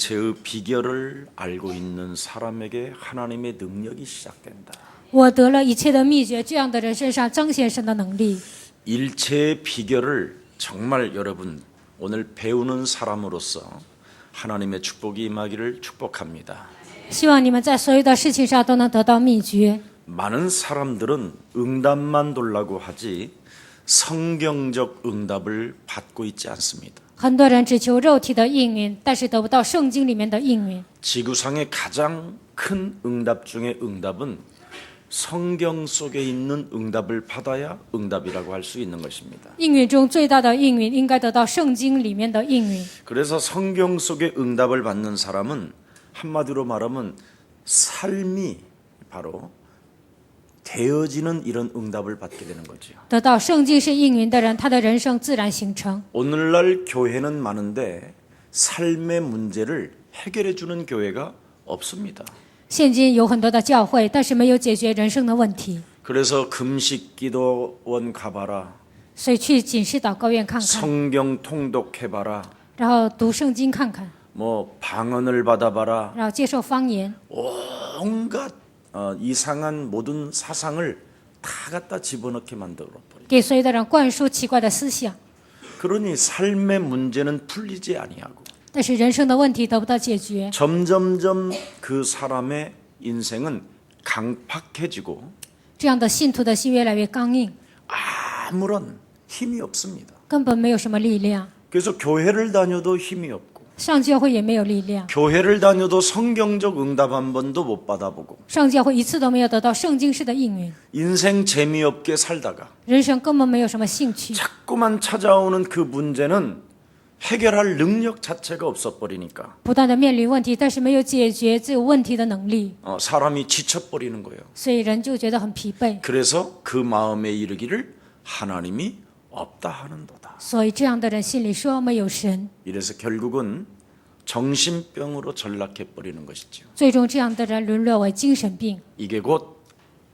일체의 비결을 알고 있는 사람에게 하나님의 능력이 시작된다. 我得了一切的秘诀，这样的人身上彰显神的能力。 일체의 비결을 정말 여러분 오늘 배우는 사람으로서 하나님의 축복이 임하기를 축복합니다. 希望你们在所有的事情上都能得到秘诀。 많은 사람들은 응답만 돌라고 하지 성경적 응답을 받고 있지 않습니다. 很多人只求肉体的应允，但是得不到圣经里面的应允。 지구상의 가장 큰 응답 중에 응답은 성경 속에 있는 응답을 받아야 응답이라고 할 수 있는 것입니다. 应允中最大的应允，应该得到圣经里面的应允。 그래서 성경 속에 응답을 받는 사람은 한마디로 말하면 삶이 바로 되어지는 이런 응답을 받게 되는 거죠. 得到圣经是应允的人，他的人生自然形成。 오늘날 교회는 많은데 삶의 문제를 해결해 주는 교회가 없습니다. 现今有很多的教会，但是没有解决人生的问题， 그래서 금식 기도원 가봐라. 所以去警示祷告院看看， 성경 통독해봐라. 然后读圣经看看， 뭐 방언을 받아봐라. 然后接受方言， 온갖 이상한 모든 사상을 다 갖다 집어넣게 만들어버려. 给所有的人灌输奇怪的思想， 그러니 삶의 문제는 풀리지 아니하고 但是人生的问题得不到解决， 점점점 그 사람의 인생은 강팍해지고 这样的信徒的心越来越刚硬， 아무런 힘이 없습니다. 根本没有什么力量， 그래서 교회를 다녀도 힘이 없고 上教会也没有力量， 교회를 다녀도 성경적 응답 한 번도 못 받아보고 上教会一次都没有得到圣经式的应允， 인생 재미없게 살다가 人生根本没有什么兴趣， 자꾸만 찾아오는 그 문제는 해결할 능력 자체가 없어버리니까 不断的面临问题，但是没有解决这个问题的能力， 사람이 지쳐버리는 거예요. 所以人就觉得很疲惫。 그래서 그 마음에 이르기를 하나님이 없다 하는도다. 所以这样的人心里说没有神， 이래서 결국은 정신병으로 전락해버리는 것이죠. 最终这样的人沦落为精神病， 이게 곧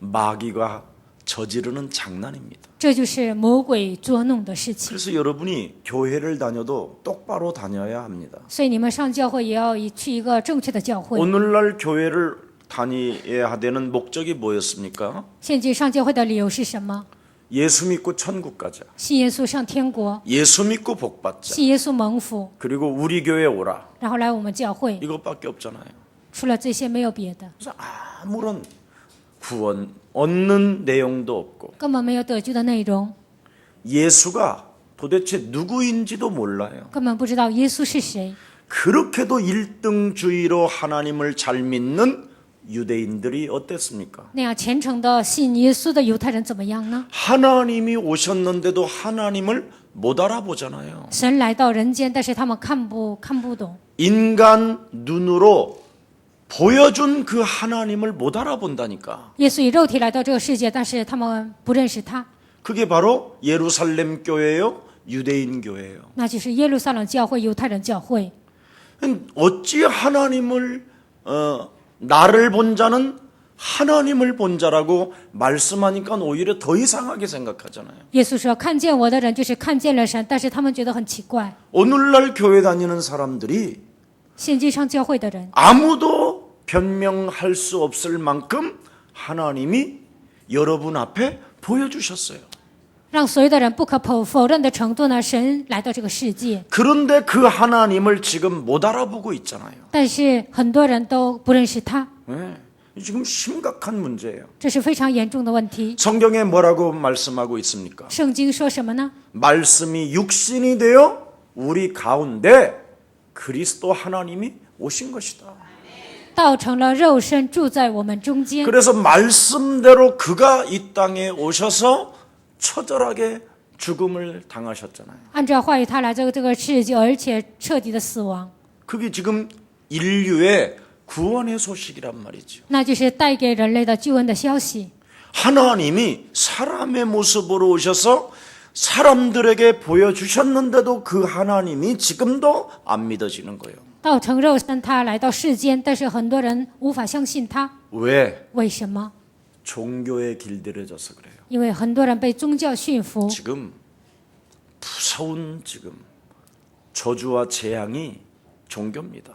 마귀가 저지르는 장난입니다. 这就是魔鬼捉弄的事情。 그래서 여러분이 교회를 다녀도 똑바로 다녀야 합니다. 所以你们上教会也要去一个正确的教会。 오늘날 교회를 다녀야 되는 목적이 뭐였습니까? 现今上教会的理由是什么？ 예수 믿고 천국 가자. 信耶稣上天国， 예수 믿고 복 받자. 信耶稣蒙福， 그리고 우리 교회 오라. 然后来我们教会。 이것밖에 없잖아요. 除了这些没有别的， 그래서 아무런 구원 얻는 내용도 없고 根本没有得救的内容， 예수가 도대체 누구인지도 몰라요. 根本不知道耶稣是谁。 그렇게도 1등주의로 하나님을 잘 믿는 유대인들이 어땠습니까? 那样虔诚的信耶稣的犹太人怎么样呢？ 하나님이 오셨는데도 하나님을 못 알아보잖아요. 神来到人间，但是他们看不懂， 인간 눈으로 보여준 그 하나님을 못 알아본다니까. 耶稣以肉体来到这个世界，但是他们不认识他， 그게 바로 예루살렘 교회요, 유대인 교회예요. 那就是耶路撒冷教会、犹太人教会。 어찌 하나님을 나를 본 자는 하나님을 본 자라고 말씀하니까 오히려 더 이상하게 생각하잖아요. 耶稣说：“看见我的人就是看见了神。”但是他们觉得很奇怪。 오늘날 교회 다니는 사람들이 现今上教会的人， 아무도 변명할 수 없을 만큼 하나님이 여러분 앞에 보여주셨어요. 让所有的人不可否认的程度呢，神来到这个世界， 그런데 그 하나님을 지금 못 알아보고 있잖아요. 但是很多人都不认识他， 네, 지금 심각한 문제예요. 这是非常严重的问题。 성경에 뭐라고 말씀하고 있습니까? 圣经说什么呢？ 말씀이 육신이 되어 우리 가운데 그리스도 하나님이 오신 것이다. 道成了肉身，住在我们中间。 그래서 말씀대로 그가 이 땅에 오셔서 처절하게 죽음을 당하셨잖아요. 按照话语，他来到这个世界，而且彻底的死亡， 그게 지금 인류의 구원의 소식이란 말이죠. 那就是带给人类的救恩的消息。 하나님이 사람의 모습으로 오셔서 사람들에게 보여주셨는데도 그 하나님이 지금도 안 믿어지는 거예요. 道成肉身，他来到世间，但是很多人无法相信他。 왜? 为什么？ 종교에 길들여져서 그래요. 因为很多人被宗教驯服， 지금 무서운 지금 저주와 재앙이 종교입니다.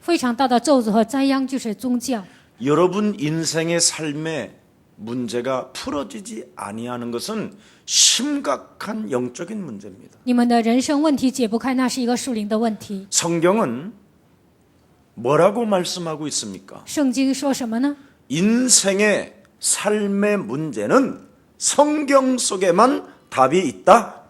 非常大的咒诅和灾殃就是宗教。 여러분 인생의 삶의 문제가 풀어지지 아니하는 것은 심각한 영적인 문제입니다. 你们的人生问题解不开，那是一个属灵的问题。 성경은 뭐라고 말씀하고 있습니까? 圣经说什么呢？ 인생의 삶의 문제는 성경 속에만 답이 있다.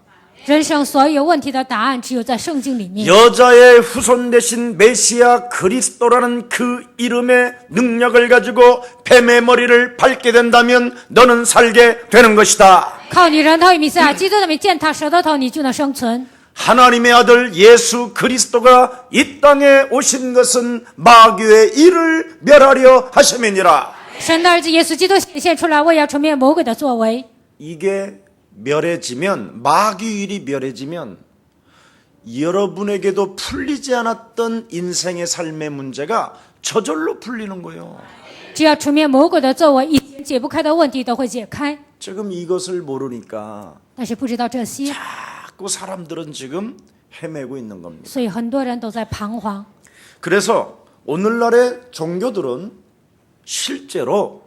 人生所有问题的答案只有在圣经里面。 여자의 후손 대신 메시아 그리스도라는 그 이름의 능력을 가지고 뱀의 머리를 밟게 된다면 너는 살게 되는 것이다. 靠你人头与弥赛亚基督的名践踏蛇的头，你就能生存。 하나님의 아들 예수 그리스도가 이 땅에 오신 것은 마귀의 일을 멸하려 하심이니라. 神的儿子耶稣基督显现出来，为要除灭魔鬼的作为。 이게 멸해지면 마귀 일이 멸해지면 여러분에게도 풀리지 않았던 인생의 삶의 문제가 저절로 풀리는 거예요. 只要除灭魔鬼的作为，以前解不开的问题都会解开。 지금 이것을 모르니까 但是不知道这些， 자꾸 사람들은 지금 헤매고 있는 겁니다. 所以很多人都在彷徨。 그래서 오늘날의 종교들은 실제로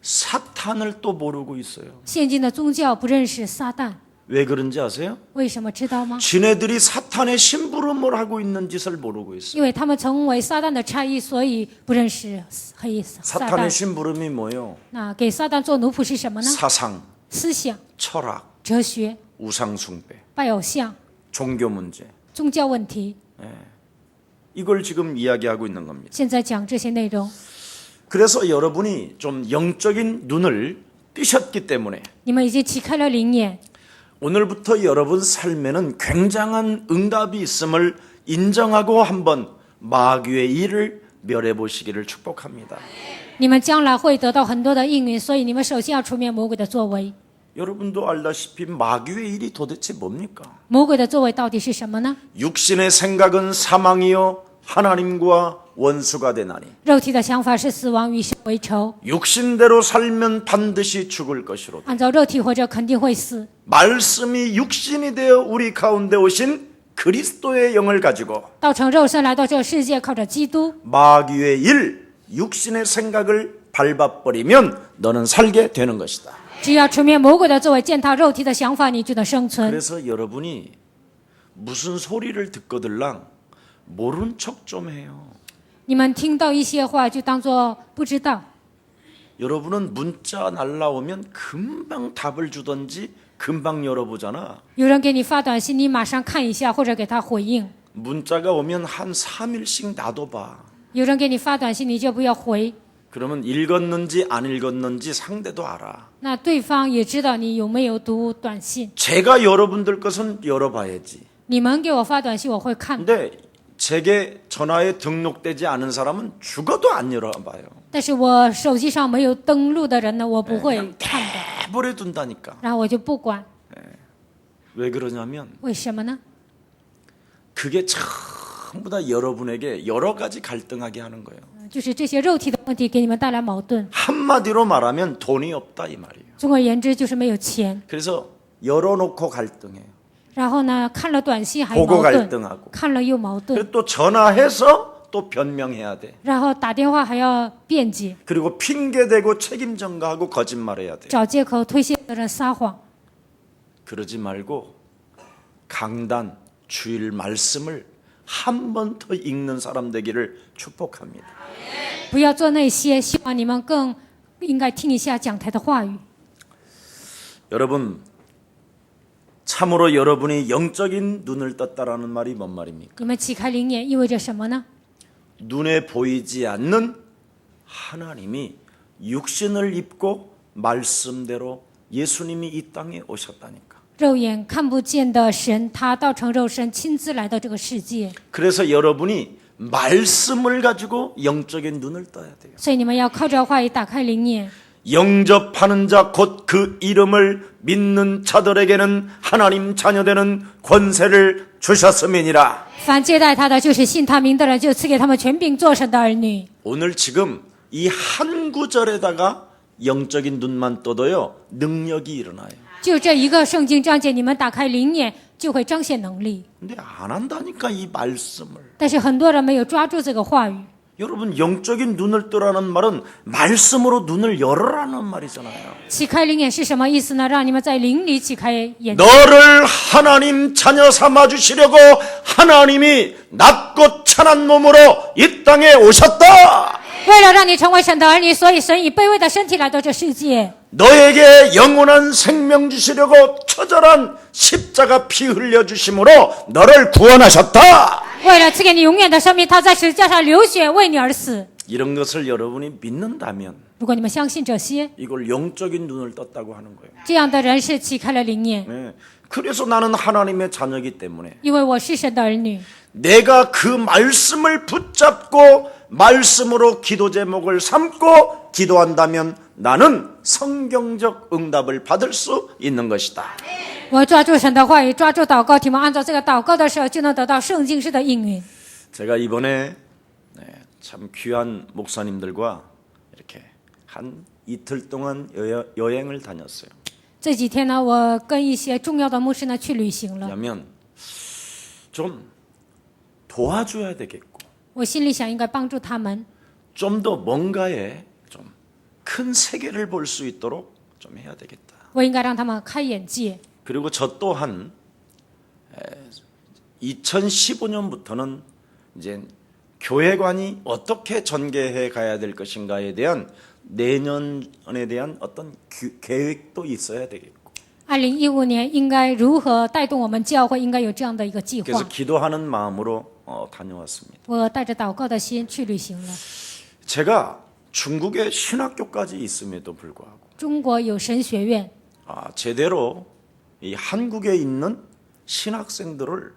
사탄을 또 모르고 있어요. 现今的宗教不认识撒旦， 왜 그런지 아세요? 为什么知道吗？ 지네들이 사탄의 심부름을 하고 있는 짓을 모르고 있어요. 因为他们成为撒旦的差役，所以不认识黑撒 사탄의 旦。 심부름이 뭐예요? 那给撒旦做奴仆是什么呢？ 사상, 思想、 철학, 哲学、 우상숭배, 拜偶像、 종교 문제. 宗教问题。 이걸 지금 이야기하고 있는 겁니다. 现在讲这些内容， 그래서 여러분이 좀 영적인 눈을 뜨셨기 때문에 你们已经启开了灵眼。 오늘부터 여러분 삶에는 굉장한 응답이 있음을 인정하고 한번 마귀의 일을 멸해 보시기를 축복합니다. 你们将来会得到很多的应允，所以你们首先要除灭魔鬼的作为。 여러분도 알다시피 마귀의 일이 도대체 뭡니까? 魔鬼的作为到底是什么呢？ 육신의 생각은 사망이요 하나님과 원수가 되나니 肉体的想法是死亡，与神为仇。 육신대로 살면 반드시 죽을 것이로다. 按照肉体活着，肯定会死。 말씀이 육신이 되어 우리 가운데 오신 그리스도의 영을 가지고 道成肉身来到这个世界，靠着基督， 마귀의 일, 육신의 생각을 밟아버리면 너는 살게 되는 것이다. 只要除灭魔鬼的作为，践踏肉体的想法，你就能生存。 그래서 여러분이 무슨 소리를 듣거들랑 모른 척 좀 해요. 你们听到一些话，就当作不知道。 여러분은 문자 날라오면 금방 답을 주던지 금방 열어보잖아. 有人给你发短信，你马上看一下，或者给他回应。 문자가 오면 한 3일씩 놔둬봐. 有人给你发短信，你就不要回。 그러면 읽었는지 안 읽었는지 상대도 알아. 那对方也知道你有没有读短信。 제가 여러분들 것은 열어봐야지. 你们给我发短信，我会看。 근데 제게 전화에 등록되지 않은 사람은 죽어도 안 열어봐요. 但是我手机上没有登录的人呢，我不会看的。 내버려 둔다니까. 然后我就不管。 왜 그러냐면 为什么呢？ 그게 전부 다 여러분에게 여러 가지 갈등하게 하는 거예요. 就是这些肉体的问题给你们带来矛盾。 한마디로 말하면 돈이 없다 이 말이에요. 总而言之，就是没有钱。 그래서 열어놓고 갈등해요. 然后呢，看了短信还有 보고 矛盾， 갈등하고 看了又矛盾， 그리고 또 전화해서 또 변명해야 돼. 然后打电话还要辩解， 그리고 핑계대고 책임 전가하고 거짓말해야 돼. 找借口推卸责任，撒谎。 그러지 말고 강단 주일 말씀을 한 번 더 읽는 사람 되기를 축복합니다. 不要做那些，希望你们更应该听一下讲台的话语。 여러분 참으로 여러분이 영적인 눈을 떴다라는 말이 뭔 말입니까? 你们启开灵眼意味着什么呢？ 눈에 보이지 않는 하나님이 육신을 입고 말씀대로 예수님이 이 땅에 오셨다니까. 肉眼看不见的神，他道成肉身，亲自来到这个世界。 그래서 여러분이 말씀을 가지고 영적인 눈을 떠야 돼요. 所以你们要靠着话语打开灵眼。 영접하는 자 곧 그 이름을 믿는 자들에게는 하나님 자녀되는 권세를 주셨음이니라. 凡接待他的，就是信他名的人，就赐给他们权柄做神的儿女。 오늘 지금 이 한 구절에다가 영적인 눈만 떠도요 능력이 일어나요. 就这一个圣经章节，你们打开灵眼就会彰显能力。 근데 안 한다니까 이 말씀을. 但是很多人没有抓住这个话语。 여러분 영적인 눈을 뜨라는 말은 말씀으로 눈을 열으라는 말이잖아요. 启开灵眼是什么意思呢？让你们在灵里启开眼睛。 너를 하나님 자녀 삼아 주시려고 하나님이 낮고 찬한 몸으로 이 땅에 오셨다. 为了让你成为神的儿女，所以神以卑微的身体来到这世界。 너에게 영원한 생명 주시려고 처절한 십자가 피 흘려 주심으로 너를 구원하셨다. 为了赐给你永远的生命，他在十字架上流血为你而死。 이런 것을 여러분이 믿는다면 如果你们相信这些， 이걸 영적인 눈을 떴다고 하는 거예요. 这样的人是启开了灵眼。 네. 그래서 나는 하나님의 자녀이기 때문에 因为我是神的儿女， 내가 그 말씀을 붙잡고 말씀으로 기도 제목을 삼고 기도한다면 나는 성경적 응답을 받을 수 있는 것이다. 我抓住神的话语，抓住祷告题目，按照这个祷告的时候，就能得到圣经式的应允。 제가 이번에 참 귀한 목사님들과 이렇게 한 이틀 동안 여행을 다녔어요. 这几天呢，我跟一些重要的牧师呢去旅行了。 왜냐하면 좀 도와줘야 되겠고 我心里想，应该帮助他们， 좀 더 뭔가에 좀 큰 세계를 볼 수 있도록 좀 해야 되겠다. 我应该让他们开眼界。 그리고 저 또한 2015년부터는 이제 교회관이 어떻게 전개해 가야 될 것인가에 대한 내년에 대한 어떤 계획도 있어야 되겠고. 2015年应该如何带动我们教会，应该有这样的一个计 그래서 划。 기도하는 마음으로 다녀왔습니다. 我带着祷告的心去旅行了。 제가 중국에 신학교까지 있음에도 불구하고 中国有神学院， 제대로 이 한국에 있는 신학생들을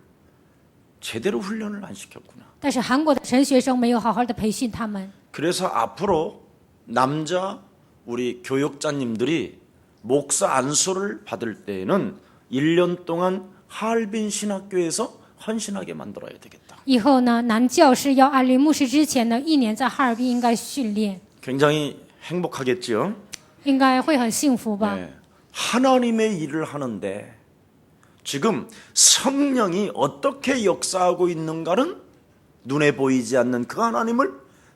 제대로 훈련을 안 시켰구나. 但是韩国的神学生没有好好的培训他们。 그래서 앞으로 남자 우리 교육자님들이 목사 안수를 받을 때에는 1년 동안 하얼빈 신학교에서 헌신하게 만들어야 되겠다. 以后呢，男教师要安利牧师之前呢，1年在哈尔滨应该训练， 굉장히 행복하겠죠? 应该会很幸福吧？ 네. 하나님의 일을 하는데 지금 성령이 어떻게 역사하고 있는가는 눈에 보이지 않는 그 하나님을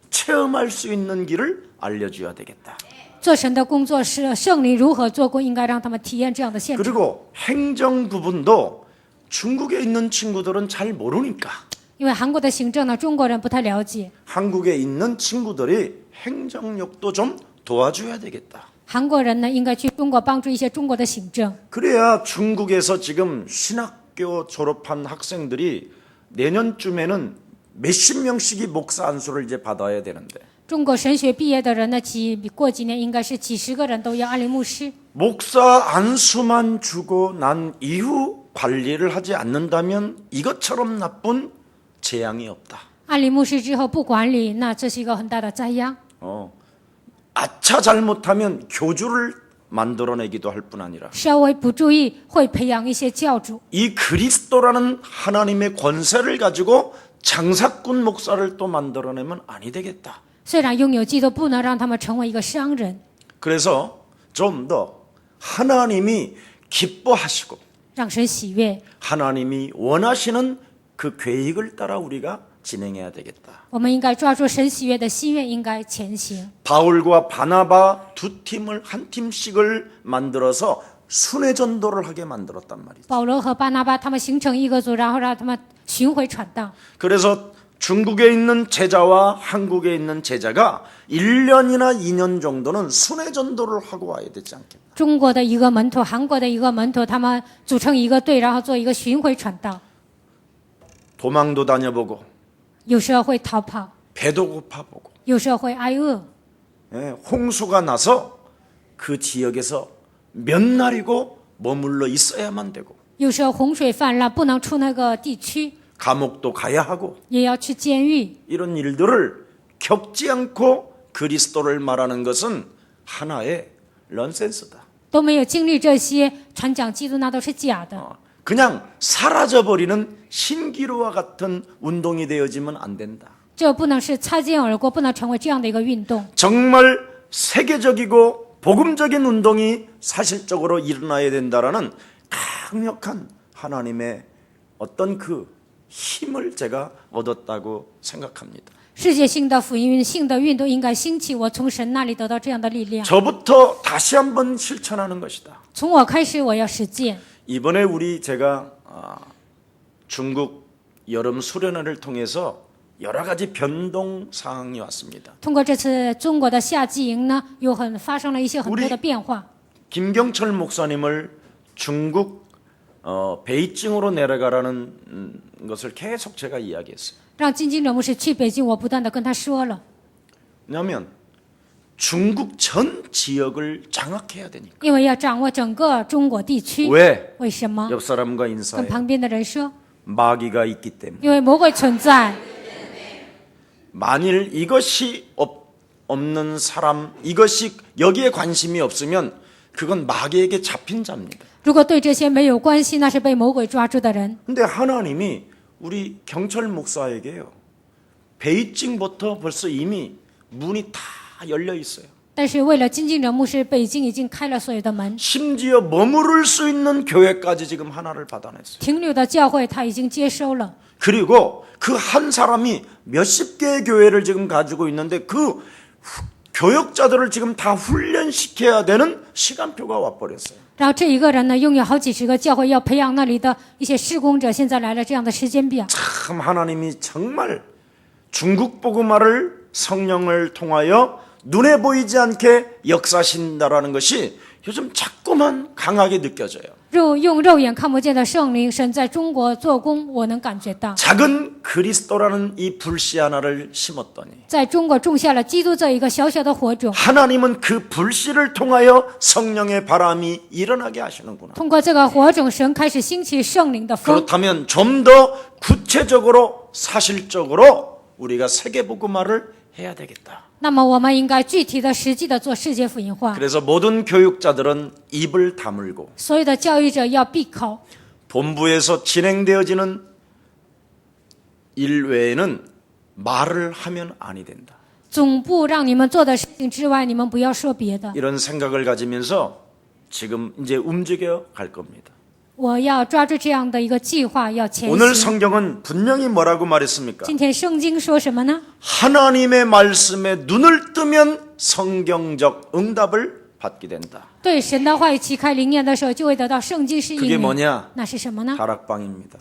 체험할 수 있는 길을 알려줘야 되겠다. 做神的工作是圣灵如何做工，应该让他们体验这样的现场。 그리고 행정 부분도 중국에 있는 친구들은 잘 모르니까 因为韩国的行政呢，中国人不太了解， 한국에 있는 친구들이 행정력도 좀 도와줘야 되겠다. 韩国人呢应该去中国帮助一些中国的行政， 그래야 중국에서 지금 신학교 졸업한 학생들이 내년쯤에는 몇십 명씩이 목사 안수를 이제 받아야 되는데 中国神学毕业的人呢，过几年应该是几十个人都要安利牧师。 목사 안수만 주고 난 이후 관리를 하지 않는다면 이것처럼 나쁜 재앙이 없다. 安利牧师之后不管理，那这是一个很大的灾殃。 아차 잘못하면 교주를 만들어내기도 할 뿐 아니라 稍微不注意，会培养一些教主。 이 그리스도라는 하나님의 권세를 가지고 장사꾼 목사를 또 만들어내면 아니 되겠다. 虽然拥有基督，不能让他们成为一个商人， 그래서 좀 더 하나님이 기뻐하시고 让神喜悦。 하나님이 원하시는 그 계획을 따라 우리가 진행해야 되겠다. 我们应该抓住神喜悦的心愿，应该前行。 바울과 바나바 두 팀을 한 팀씩을 만들어서 순회 전도를 하게 만들었단 말이죠. 保罗和巴拿巴他们形成一个组，然后让他们巡回传道。 그래서 중국에 있는 제자와 한국에 있는 제자가 1년이나 2년 정도는 순회 전도를 하고 와야 되지 않겠나. 中国的一个门徒，韩国的一个门徒，他们组成一个队，然后做一个巡回传道。 도망도 다녀보고 有时候会逃跑， 배도 고파보고 有时候会挨饿。 홍수가 나서 그 지역에서 몇 날이고 머물러 있어야만 되고 有时候洪水泛滥，不能出那个地区， 감옥도 가야 하고 也要去监狱。 이런 일들을 겪지 않고 그리스도를 말하는 것은 하나의 넌센스다. 都没有经历这些，传讲基督那都是假的。 그냥 사라져버리는 신기루와 같은 운동이 되어지면 안 된다. 这不能是擦肩而过，不能成为这样的一个运动。 정말 세계적이고 복음적인 운동이 사실적으로 일어나야 된다라는 강력한 하나님의 어떤 그 힘을 제가 얻었다고 생각합니다. 世界性的福音性的运动应该兴起，我从神那里得到这样的力量。 저부터 다시 한번 실천하는 것이다. 从我开始，我要实践。 이번에 제가 중국 여름 수련회를 통해서 여러 가지 변동 상황이 왔습니다. 通过这次中国的夏季营呢，发生了一些很多的变化。 김경철 목사님을 중국 베이징으로 내려가라는 것을 계속 제가 이야기했어요. 让金金哲牧师去北京，我不断的跟他说了， 왜냐하면 중국 전 지역을 장악해야 되니까. 因为要掌握整个中国地区。 왜? 为什么？ 옆 사람과 跟 인사해. 旁边的人说， 마귀가 있기 때문에. 因为魔鬼存在。 만일 이것이 없는 사람, 이것이 여기에 관심이 없으면 그건 마귀에게 잡힌 자입니다. 如果对这些没有关系，那是被魔鬼抓住的人。 근데 하나님이 우리 경철 목사에게요. 베이징부터 벌써 이미 문이 다 열려 있어요. 但是为了金金哲牧师，北京已经开了所有的门， 심지어 머무를 수 있는 교회까지 지금 하나를 받아냈어요. 停留的教会他已经接收了。 그리고 그 한 사람이 몇십 개의 교회를 지금 가지고 있는데 그 교역자들을 지금 다 훈련시켜야 되는 시간표가 와버렸어요. 然后这一个人呢，拥有好几十个教会，要培养那里的一些事工者，现在来了这样的时间表。 참 하나님이 정말 중국 복음화를 성령을 통하여 눈에 보이지 않게 역사하신다라는 것이 요즘 자꾸만 강하게 느껴져요. 用肉眼看不见的圣灵，神在中国做工，我能感觉到。 작은 그리스도라는 이 불씨 하나를 심었더니 在中国种下了基督这一个小小的火种， 하나님은 그 불씨를 통하여 성령의 바람이 일어나게 하시는구나. 通过这个火种，神开始兴起圣灵的风。 그렇다면 좀 더 구체적으로 사실적으로 우리가 세계복음화를 해야 되겠다. 那么我们应该具体的、实际的做世界福音化。 그래서 모든 교육자들은 입을 다물고 所有的教育者要闭口， 본부에서 진행되어지는 일 외에는 말을 하면 아니 된다. 总部让你们做的事情之外，你们不要说别的。 이런 생각을 가지면서 지금 이제 움직여 갈 겁니다. 我要抓住这样的一个计划，要前 오늘 行。 성경은 분명히 뭐라고 말했습니까? 今天圣经说什么呢？ 하나님의 말씀에 눈을 뜨면 성경적 응답을 받게 된다. 对神的话语旗开灵验的时候，就会得到圣经是应 그게 允。 뭐냐? 那是什么呢？ 다락방입니다.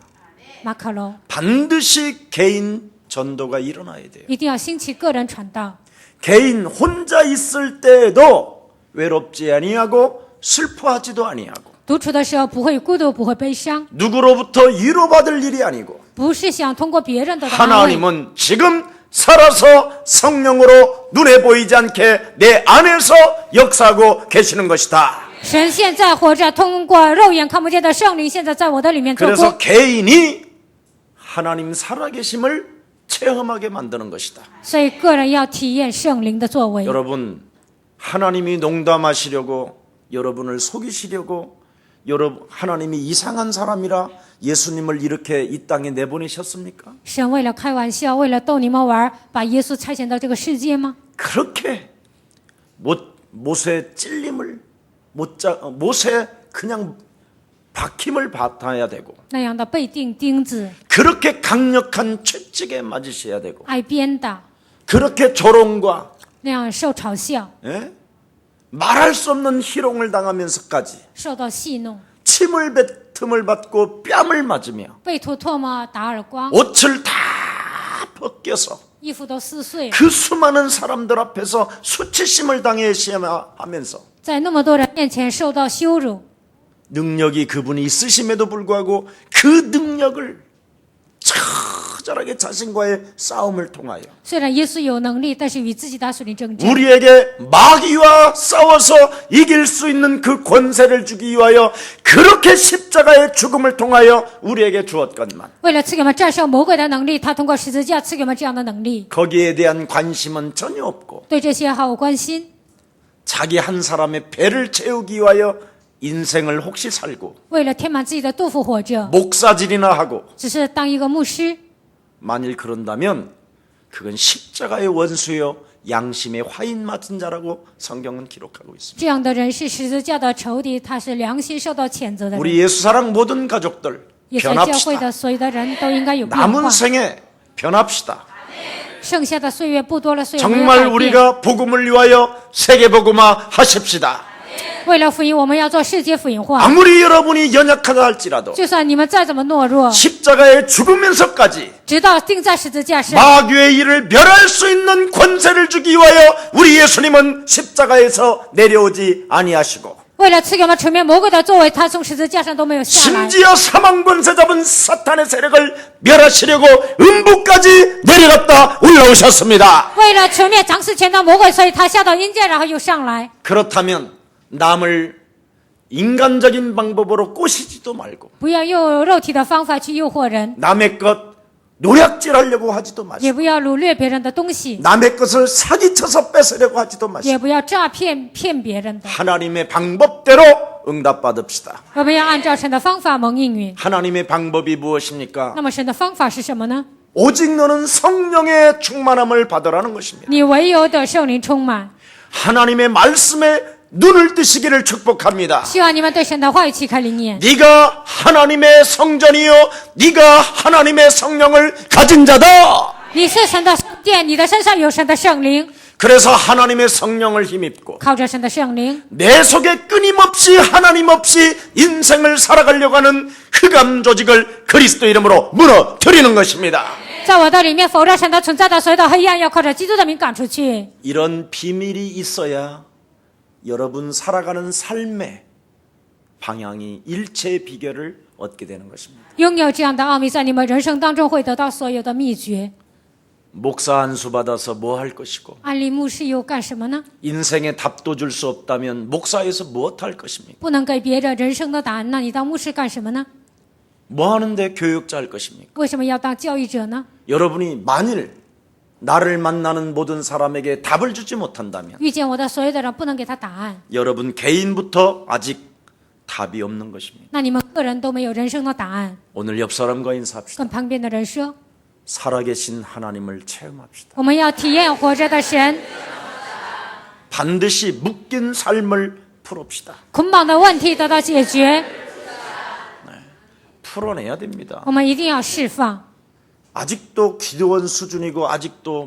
马可楼 반드시 개인 전도가 일어나야 돼요. 一定要兴起个人传道。 개인 혼자 있을 때에도 외롭지 아니하고 슬퍼하지도 아니하고 独处的时候不会孤独，不会悲伤， 누구로부터 위로받을 일이 아니고 不是想通过别人得到安慰。 하나님은 지금 살아서 성령으로 눈에 보이지 않게 내 안에서 역사하고 계시는 것이다. 神现在活着，通过肉眼看不见的圣灵，现在在我的里面做 그래서 工。 개인이 하나님 살아계심을 체험하게 만드는 것이다. 所以个人要体验圣灵的作为。 여러분, 하나님이 농담하시려고 여러분을 속이시려고 하나님이 이상한 사람이라 예수님을 이렇게 이 땅에 내보내셨습니까? 神为了开玩笑，为了逗你们玩，把耶稣差遣到这个世界吗？ 그렇게 못에 찔림을 못에 그냥 박힘을 받아야 되고 那样的被钉钉子， 그렇게 강력한 채찍에 맞으셔야 되고 挨鞭打， 그렇게 조롱과 那样受嘲笑， 예? 말할 수 없는 희롱을 당하면서까지 受到戏弄， 침을 뱉음을 받고 뺨을 맞으며 被吐唾沫、打耳光， 옷을 다 벗겨서 衣服都撕碎了， 그 수많은 사람들 앞에서 수치심을 당하면서 在那么多人面前受到羞辱。 능력이 그분이 있으심에도 불구하고 그 능력을 처절하게 자신과의 싸움을 통하여 虽然耶稣有能力，但是与自己打属灵争战。 우리에게 마귀와 싸워서 이길 수 있는 그 권세를 주기 위하여 그렇게 십자가의 죽음을 통하여 우리에게 주었건만 为了赐给我们战胜魔鬼的能力，他通过十字架赐给我们这样的能力。 거기에 대한 관심은 전혀 없고 对这些毫无关心， 자기 한 사람의 배를 채우기 위하여 인생을 혹시 살고 为了填满自己的肚腹活着， 목사질이나 하고 只是当一个牧师。 만일 그런다면 그건 십자가의 원수요 양심의 화인 맞은 자라고 성경은 기록하고 있습니다. 这样的人是十字架的仇敌，他是良心受到谴责的人。 우리 예수사랑 모든 가족들 也在教会 변합시다. 的所有的人都应该有变化。 남은 생에 변합시다. 剩下的岁月不多了，岁月没有 정말 改变。 우리가 복음을 위하여 세계복음화 하십시다. 为了福音，我们要做世界福音化。 아무리 여러분이 연약하다 할지라도 就算你们再怎么懦弱， 십자가에 죽으면서까지 直到钉在十字架上， 마귀의 일을 멸할 수 있는 권세를 주기 위하여 우리 예수님은 십자가에서 내려오지 아니하시고 为了赐给我们除灭魔鬼的作为，他从十字架上都没有下来。 심지어 사망 권세 잡은 사탄의 세력을 멸하시려고 음부까지 내려갔다 올라오셨습니다. 为了除灭掌死权的魔鬼，所以他下到阴间，然后又上来。 그렇다면 남을 인간적인 방법으로 꼬시지도 말고 不要用肉体的方法去诱惑人， 남의 것 노략질하려고 하지도 也 마시고 不要掳掠别人的东西， 남의 것을 사기쳐서 뺏으려고 하지도 마시고 也不要诈骗别人的。 하나님의 방법대로 응답받읍시다. 我们要按照神的方法蒙应允。 하나님의 방법이 무엇입니까? 那么神的方法是什么呢？ 오직 너는 성령의 충만함을 받으라는 것입니다. 你唯有的圣灵充满。 하나님의 말씀에 눈을 뜨시기를 축복합니다. 希望你们对神的话语启开灵眼。 네가 하나님의 성전이요 네가 하나님의 성령을 가진 자다. 你是神的圣殿，你的身上有神的圣灵， 그래서 하나님의 성령을 힘입고 靠着神的圣灵， 내 속에 끊임없이 하나님 없이 인생을 살아가려고 하는 흑암 조직을 그리스도 이름으로 무너뜨리는 것입니다. 在我的里面否认神的存在的所有的黑暗，要靠着基督的名赶出去。 이런 비밀이 있어야 여러분 살아가는 삶의 방향이 일체의 비결을 얻게 되는 것입니다. 拥有这样的奥秘，在你们人生当中会得到所有的秘诀。 목사 안수 받아서 뭐 할 것이고 安利牧师又干什么呢？ 인생에 답도 줄 수 없다면 목사에서 무엇 할 것입니까? 不能给别人人生的答案，那你当牧师干什么呢？ 뭐 하는데 교육자 할 것입니까? 为什么要当教育者呢？ 여러분이 만일 나를 만나는 모든 사람에게 답을 주지 못한다면 遇见我的所有的人不能给他答案， 여러분 개인부터 아직 답이 없는 것입니다. 那你们个人都没有人生的答案。 오늘 옆 사람과 인사합시다. 跟旁边的人说， 살아계신 하나님을 체험합시다. 我们要体验活着的神， 반드시 묶인 삶을 풀읍시다. 捆绑的问题得到解决， 풀어내야 됩니다. 我们一定要释放。 아직도 기도원 수준이고 아직도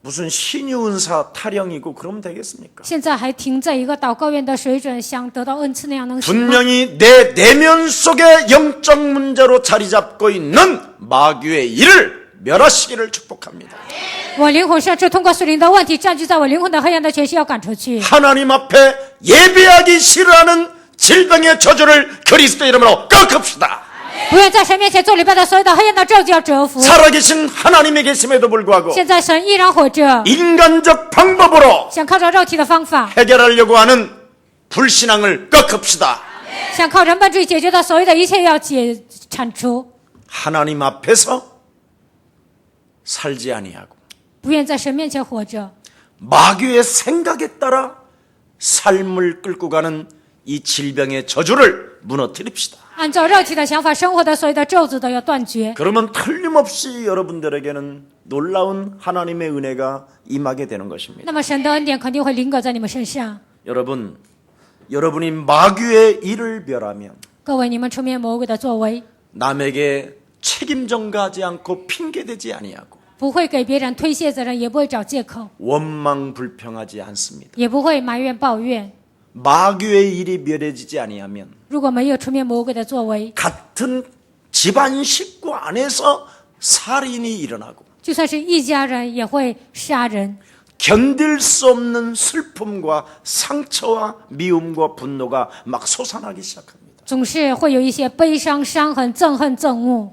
무슨 신유은사 타령이고 그러면 되겠습니까? 现在还停在一个祷告院的水准，想得到恩赐那样能行吗？ 분명히 내 내면 속에 영적 문제로 자리 잡고 있는 마귀의 일을 멸하시기를 축복합니다. 我灵魂深处通过属灵的问题占据在我灵魂的黑暗的权势要赶出去。 하나님 앞에 예배하기 싫어하는 질병의 저주를 그리스도 이름으로 꺾읍시다. 不愿在神面前做礼拜的所有的黑暗的咒就要折服。 살아계신 하나님의 계심에도 불구하고 现在神依然活着， 인간적 방법으로 想靠着肉体的方法， 해결하려고 하는 불신앙을 꺾읍시다. 想靠人本主义解决的所有的一切要铲除。 하나님 앞에서 살지 아니하고 不愿在神面前活着， 마귀의 생각에 따라 삶을 끌고 가는 이 질병의 저주를 무너뜨립시다. 按照肉体的想法生活的所有的咒诅都要断绝。 그러면 틀림없이 여러분들에게는 놀라운 하나님의 은혜가 임하게 되는 것입니다. 那么神的恩典肯定会临格在你们身上。 여러분이 마귀의 일을 멸하면 各位，你们出面魔鬼的作为， 남에게 책임 전가하지 않고 핑계대지 아니하고 不会给别人推卸责任，也不会找借口， 원망 불평하지 않습니다. 也不会埋怨抱怨。 마귀의 일이 멸해지지 아니하면 如果没有出面魔鬼的作为， 같은 집안 식구 안에서 살인이 일어나고 就算是一家人也会杀人， 견딜 수 없는 슬픔과 상처와 미움과 분노가 막 솟아나기 시작합니다. 总是会有一些悲伤、伤痕、憎恨、憎恶。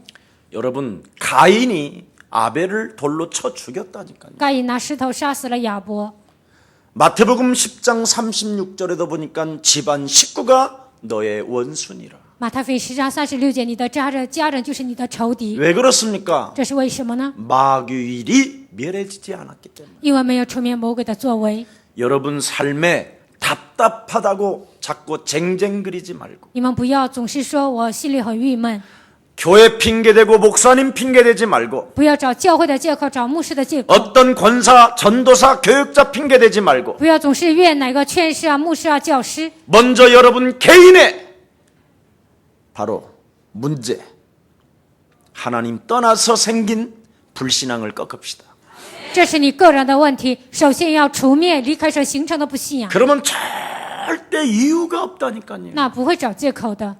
여러분 가인이 아벨을 돌로 쳐 죽였다니까요. 该隐拿石头杀死了亚伯。 마태복음 10장 36절에도 보니까 집안 식구가 너의 원수니라. 马太福音10章36节，你的家人就是你的仇敌。 왜 그렇습니까? 这是为什么呢？ 마귀일이 멸해지지 않았기 때문에. 因为没有出面魔鬼的作为。 여러분 삶에 답답하다고 자꾸 쟁쟁거리지 말고 你们不要总是说我心里很郁闷， 교회 핑계대고 목사님 핑계대지 말고 不要找教会的借口，找牧师的借口， 어떤 권사, 전도사, 교육자 핑계대지 말고 不要总是怨哪个劝士啊、牧师啊、教师。 먼저 여러분 개인의 바로 문제, 하나님 떠나서 생긴 불신앙을 꺾읍시다. 这是你个人的问题，首先要除灭离开神形成的不信仰， 그러면 절대 이유가 없다니까요. 那不会找借口的。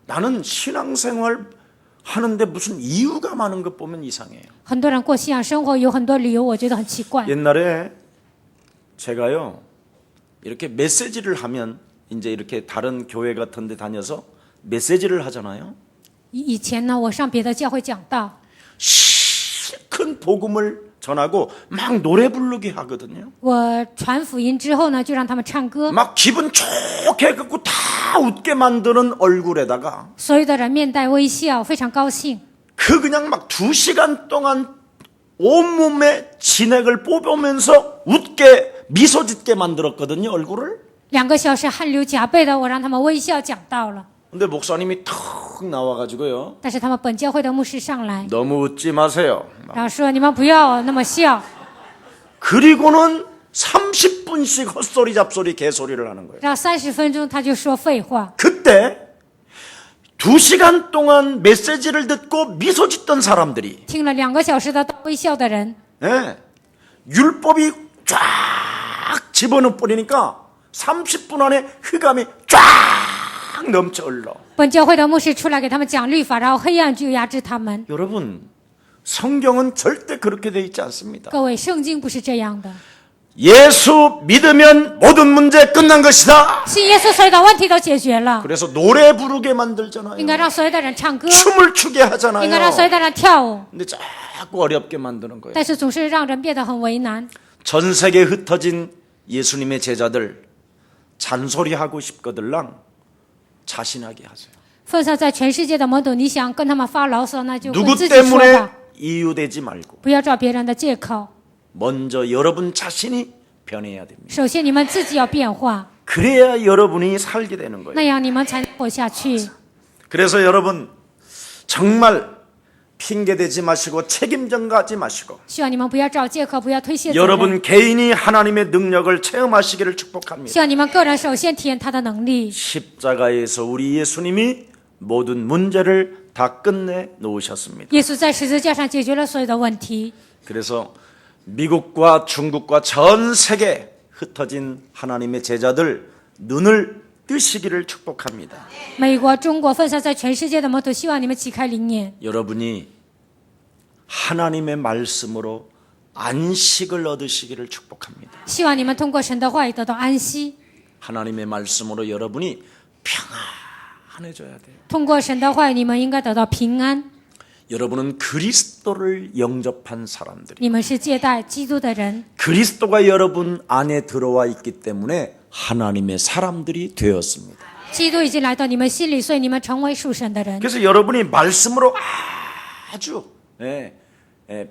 나는 신앙생활 하는데 무슨 이유가 많은 것 보면 이상해요. 很多人过信仰生活有很多理由，我觉得很奇怪。 옛날에 제가요 이렇게 메시지를 하면 이제 이렇게 다른 교회 같은 데 다녀서 메시지를 하잖아요. 以前呢，我上别的教会讲道， 큰 복음을 전하고 막 노래 부르게 하거든요. 我传福音之后呢，就让他们唱歌， 막 기분 좋게 해갖고 다 웃게 만드는 얼굴에다가 所有的人面带微笑，非常高兴。 그 그냥 막 2시간 동안 온몸에 진액을 뽑으면서 웃게 미소 짓게 만들었거든요, 얼굴을. 2个小时汗流浃背的，我让他们微笑讲道了。 근데 목사님이 턱 나와가지고요. 但是他们本教会的牧师上来， 너무 웃지 마세요. 然后说：“你们不要那么笑。 그리고는 30분씩 헛소리 잡소리 개소리를 하는 거예요. ”然后30分钟他就说废话。 그때 2시간 동안 메시지를 듣고 미소 짓던 사람들이 听了2个小时的微笑的人， 예, 율법이 쫙 집어넣어 버리니까 30분 안에 흑암이 쫙 넘쳐 흘러. 本教会的牧师出来给他们讲律法，然后黑暗就压制他们。 여러분, 성경은 절대 그렇게 돼 있지 않습니다. 各位，圣经不是这样的。 예수 믿으면 모든 문제 끝난 것이다. 信耶稣，所有的问题都解决了。 그래서 노래 부르게 만들잖아요. 应该让所有的人唱歌， 춤을 추게 应该让所有 하잖아요. 的人跳舞， 근데 자꾸 어렵게 만드는 거예요. 但是总是让人变得很为难。 전 세계에 흩어진 예수님의 제자들 잔소리하고 싶거들랑 자신하게 하세요. 分散在全世界的门徒，你想跟他们发牢骚，那就跟 누구 自己说 때문에 吧， 이유되지 말고 不要找别人的借口。 먼저 여러분 자신이 변해야 됩니다. 首先，你们自己要变化， 그래야 여러분이 살게 되는 那 거예요. 样你们才能活下去。 그래서 여러분 정말 핑계대지 마시고 책임전가하지 마시고 希望你们不要找借口，不要推卸责任。 여러분 개인이 하나님의 능력을 체험하시기를 축복합니다. 希望你们个人首先体验他的能力。 십자가에서 우리 예수님이 모든 문제를 다 끝내 놓으셨습니다. 耶稣在十字架上解决了所有的问题。 그래서 미국과 중국과 전 세계 흩어진 하나님의 제자들 눈을 뜨시기를 축복합니다. 美国、中国分散在全世界的门徒，希望你们启开灵眼， 여러분이 하나님의 말씀으로 안식을 얻으시기를 축복합니다. 希望你们通过神的话语得到安息。 하나님의 말씀으로 여러분이 평안해져야 돼요. 通过神的话语，你们应该得到平安。 여러분은 그리스도를 영접한 사람들이 你们是接待基督的人， 그리스도가 여러분 안에 들어와 있기 때문에 하나님의 사람들이 되었습니다. 基督已经来到你们心里，所以你们成为属神的人。 그래서 여러분이 말씀으로 아주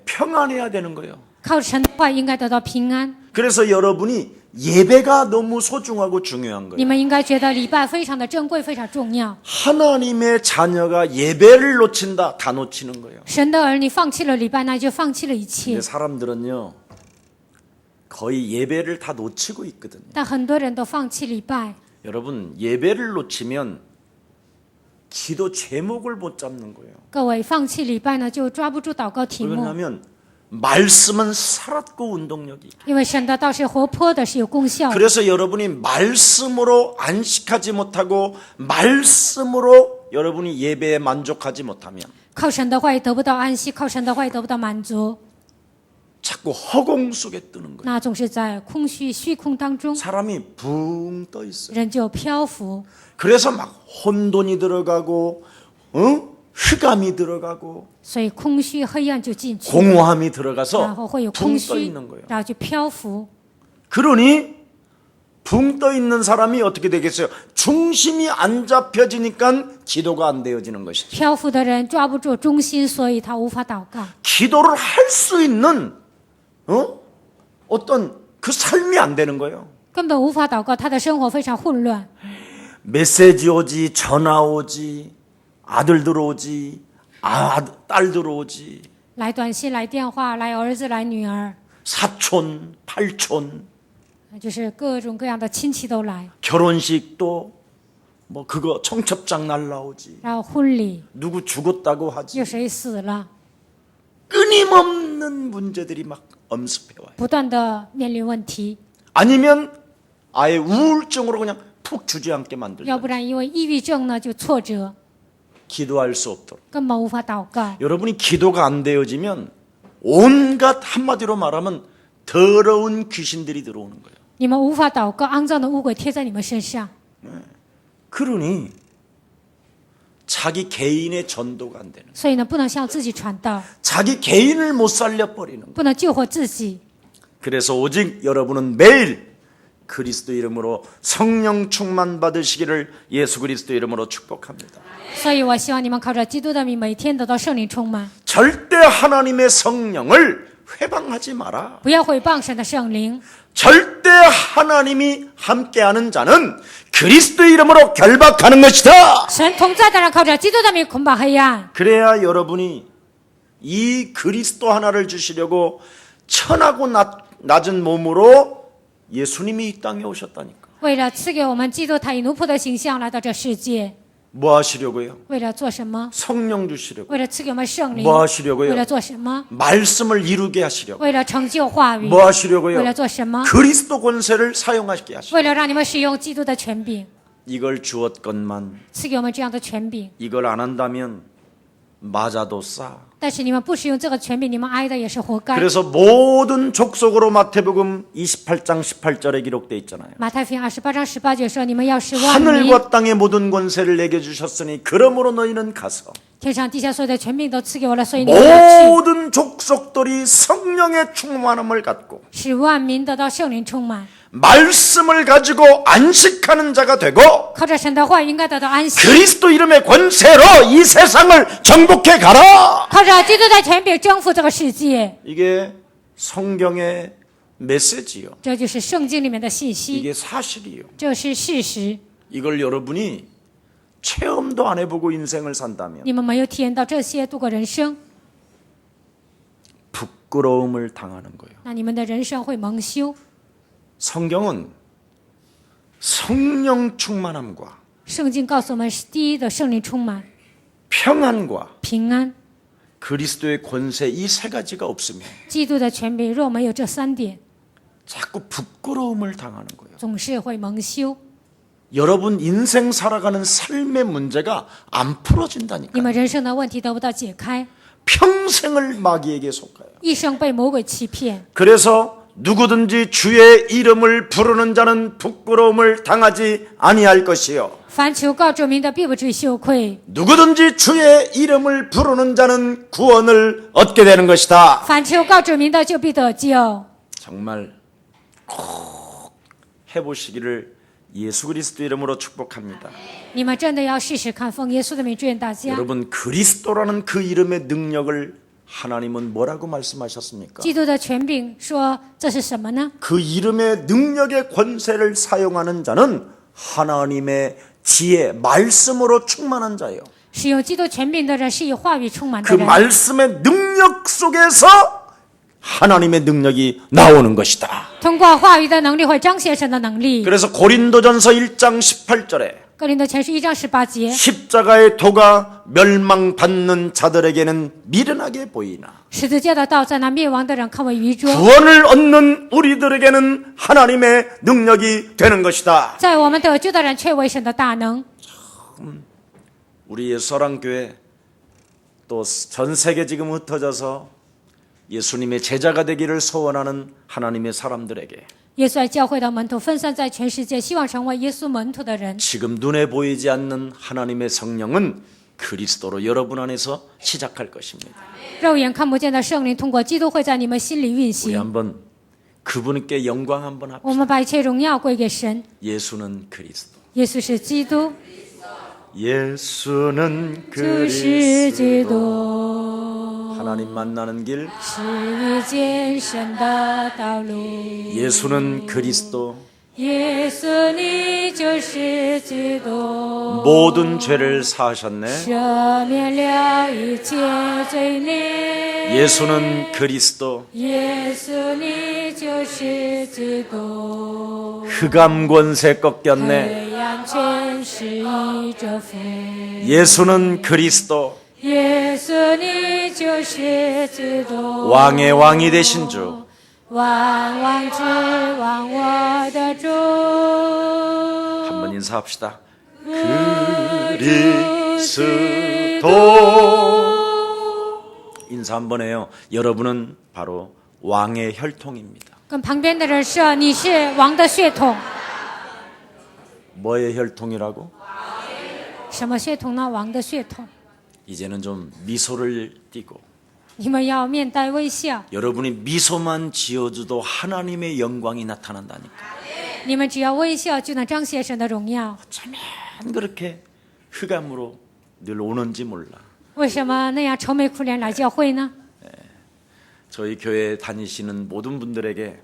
평안해야 되는 거예요. 靠神的话语应该得到平安。 그래서 여러분이 예배가 너무 소중하고 중요한 你 거예요. 们应该觉得礼拜非常的珍贵，非常重要。 하나님의 자녀가 예배를 놓친다, 다 놓치는 거예요. 神的儿女放弃了礼拜，那就放弃了一 근데 切。 사람들은요, 거의 예배를 다 놓치고 있거든요. 但很多人都放弃礼拜。 여러분, 예배를 놓치면 기도 제목을 못 잡는 거예요. 各位，放弃礼拜呢，就抓不住祷告题目， 왜냐하면 말씀은 살았고 운동력이. 因为神的道是活泼的，是有功效的。 그래서 여러분이 말씀으로 안식하지 못하고 말씀으로 여러분이 예배에 만족하지 못하면 靠神的话语得不到安息，靠神的话语得不到满足， 자꾸 허공 속에 뜨는 거예요. 那总是在空虚、虚空当中， 사람이 붕 떠 있어요. 人就漂浮。 그래서 막 혼돈이 들어가고, 흑암이 들어가고, 所以空虚、黑暗就进去， 공허함이 然 들어가서 后会有 붕 空 떠 虚 있는 거예요. 然后就漂浮。 그러니 붕 떠 있는 사람이 어떻게 되겠어요? 중심이 안 잡혀지니까 기도가 안 되어지는 것이죠. 漂浮的人抓不住中心，所以他无法祷告。 기도를 할 수 있는 어떤 그 삶이 안 되는 거예요. 根本无法祷告，他的生活非常混乱。 메시지 오지, 전화 오지, 아들들 오지, 딸 들어오지. 来短信、来电话、来儿子、来女儿， 사촌, 팔촌, 就是各种各样的亲戚都来， 결혼식도 뭐 그거 청첩장 날라오지. 然后婚礼 누구 죽었다고 하지. 有谁死了， 끊임없는 문제들이 막 엄습해와요. 不断的面临问题， 아니면 아예 우울증으로 그냥 푹 주저앉게 만들죠. 要不然因为抑郁症呢就挫折， 기도할 수 없도록. 根本无法祷告。 여러분이 기도가 안 되어지면 온갖 한마디로 말하면 더러운 귀신들이 들어오는 거예요. 你们无法祷告，肮脏的污鬼贴在你们身上， 그러니 자기 개인의 전도가 안 되는 거예요. 所以呢不能向自己传道， 자기 개인을 못 살려버리는 거예요. 不能救活自己。 그래서 오직 여러분은 매일 그리스도 이름으로 성령 충만 받으시기를 예수 그리스도 이름으로 축복합니다. 所以我希望你们靠着基督的名，每天得到圣灵充满， 절대 하나님의 성령을 회방하지 마라. 不要毁谤神的圣灵。 절대 하나님이 함께하는 자는 그리스도 이름으로 결박하는 것이다. 神同在的人靠着基督的名捆绑黑暗， 그래야 여러분이 이 그리스도 하나를 주시려고 천하고 낮은 몸으로 예수님이 이 땅에 오셨다니까. 为了赐给我们基督，他以奴仆的形象来到这世界， 뭐 하시려고요? 为了做什么？ 성령 주시려고. 为了赐给我们圣灵。 뭐 为 하시려고요? 了做什么？ 말씀을 이루게 하시려고. 为了成就话语。 뭐 하시려고요? 为了做什么？ 그리스도 권세를 사용하게 하시려고. 为了让你们使用基督的权柄， 이걸 주었건만 赐给我们这样的权柄。 이걸 안 한다면 맞아도 싸. 但是你们不使用这个权柄，你们挨的也是活该。 그래서 모든 족속으로 마태복음 28장 18절에 기록되어 있잖아요. 马太福音28章18节说：“你们要使万民， 하늘과 땅의 모든 권세를 내게 주셨으니 그러므로 너희는 가서 天上地下所有的权柄都赐给我了，所以你们要去， 모든 족속들이 성령의 충만함을 갖고 使万民得到圣灵充满， 말씀을 가지고 안식하는 자가 되고 靠着神的话语应该得到安息， 그리스도 이름의 권세로 이 세상을 정복해 가라. 靠着基督的权柄征服这个世界。 이게 성경의 메시지요. 这就是圣经里面的信息， 이게 사실이요. 这是事实。 이걸 여러분이 체험도 안 해보고 인생을 산다면 你们没有体验到这些度过人生， 부끄러움을 당하는 거예요. 那你们的人生会蒙羞。 성경은 성령 충만함과 圣经告诉我们，第一的圣灵充满， 평안과 平安， 그리스도의 권세 이 세 가지가 없으면 基督的权柄若没有这三点， 자꾸 부끄러움을 당하는 거예요. 总是会蒙羞。 여러분 인생 살아가는 삶의 문제가 안 你 풀어진다니까. 们人生的问题得不到解开， 평생을 마귀에게 속아요. 一生被魔鬼欺骗。 그래서 누구든지 주의 이름을 부르는 자는 부끄러움을 당하지 아니할 것이요. 凡求告主名的，必不至于羞愧； 누구든지 주의 이름을 부르는 자는 구원을 얻게 되는 것이다. 凡求告主名的，就必得救。 정말 꼭 해보시기를 예수 그리스도 이름으로 축복합니다. 你们真的要试试看，奉耶稣的名祝愿大家。 여러분 그리스도라는 그 이름의 능력을 하나님은 뭐라고 말씀하셨습니까? 基督的权柄说这是什么呢？ 그 이름의 능력의 권세를 사용하는 자는 하나님의 지혜, 말씀으로 충만한 자예요. 使用基督权柄的人是以话语充满的 그 人， 말씀의 능력 속에서 하나님의 능력이 나오는 것이다. 通过话语的能力会彰显神的能力。 그래서 고린도전서 1장 18절에 哥林多前书1章18节， 십자가의 도가 멸망받는 자들에게는 미련하게 보이나 十字架的道在那灭亡的人看为愚拙， 구원을 얻는 우리들에게는 하나님의 능력이 되는 것이다. 在我们得救的人却为神的大能。 우리의 서랑교회 또 전 세계 지금 흩어져서 예수님의 제자가 되기를 소원하는 하나님의 사람들에게 耶稣爱教会的门徒分散在全世界，希望成为耶稣门徒的人， 지금 눈에 보이지 않는 하나님의 성령은 그리스도로 여러분 안에서 시작할 것입니다. 肉眼看不见的圣灵通过基督会在你们心里运 우리 行。 한번 그분께 영광 한번 합시다. 我们把一切荣耀归给神。 예수는 그리스도. 耶稣是基督， 예수는 就是基 그리스도. 督， 하나님 만나는 길. 是遇见神的道路。 예수는 그리스도. 耶稣，你就是基督， 모든 죄를 사하셨네. 赦免了一切罪孽。 예수는 그리스도. 耶稣，你就是基督， 흑암 권세 꺾였네. 黑暗权势已折服。 예수는 그리스도. 耶稣，你就是基督， 왕의 왕이 되신 주. 万王之王，我的主。 한번 인사합시다. 그리스도. 인사 한번 해요. 여러분은 바로 왕의 혈통입니다. 跟旁边的人说，你是王的血统。 뭐의 혈통이라고? 什么血统呢？王的血统。 이제는 좀 미소를 띠고 你们要面带微笑， 여러분이 미소만 지어줘도 하나님의 영광이 나타난다니까. 你们只要微笑就能彰显神的荣耀。 참 그렇게 흑암으로 늘 오는지 몰라. 为什么那样愁眉苦脸来教会呢？ 저희 교회 다니시는 모든 분들에게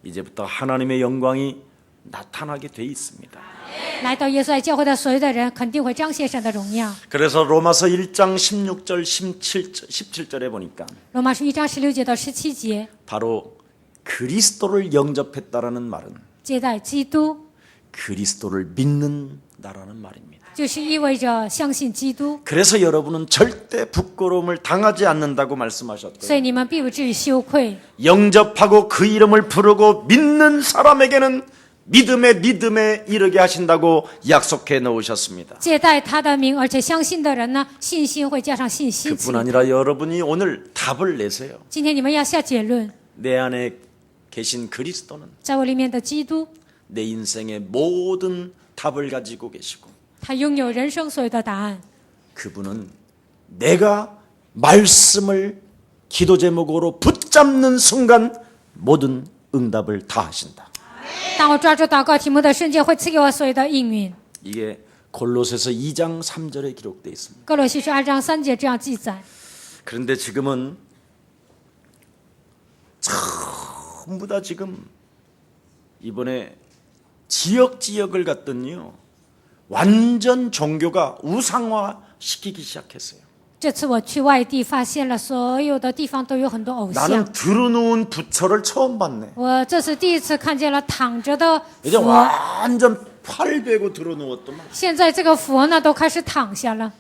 이제부터 하나님의 영광이 나타나게 돼 있습니다. 来到耶稣爱教会的所有的人，肯定会彰显神的荣耀。 그래서 로마서 1장 16절 17절에 보니까 罗马书1章16节到17节， 바로 그리스도를 영접했다라는 말은 接待基督， 그리스도를 믿는다라는 말입니다. 就是意味着相信基督。 그래서 여러분은 절대 부끄러움을 당하지 않는다고 所 말씀하셨고요. 以你们必不至于羞愧。 영접하고 그 이름을 부르고 믿는 사람에게는 믿음에 이르게 하신다고 약속해 놓으셨습니다. 接待他的名，而且相信的人呢，信心会加上信心。 그뿐 아니라 여러분이 오늘 답을 내세요. 今天你们要下结论， 내 안에 계신 그리스도는 在我里面的基督， 내 인생의 모든 답을 가지고 계시고 他拥有人生所有的答案。 그분은 내가 말씀을 기도 제목으로 붙잡는 순간 모든 응답을 다 하신다. 当我抓住祷告题目的瞬间，会赐给我所有的应允。 이게 골로새서 2장 3절에 기록되어 있습니다. 哥罗西书2章3节这样记载。 그런데 지금은 전부 다 지금 이번에 지역을 갔더니요 완전 종교가 우상화시키기 시작했어요. 这次我去外地，发现了所有的地方都有很多偶 나는 像。 들어놓은 부처를 처음 봤네. 我这是第一次看见了躺着的 이제 佛， 완전 팔 베고 들어놓았더만. 现在这个佛呢都开始躺下了。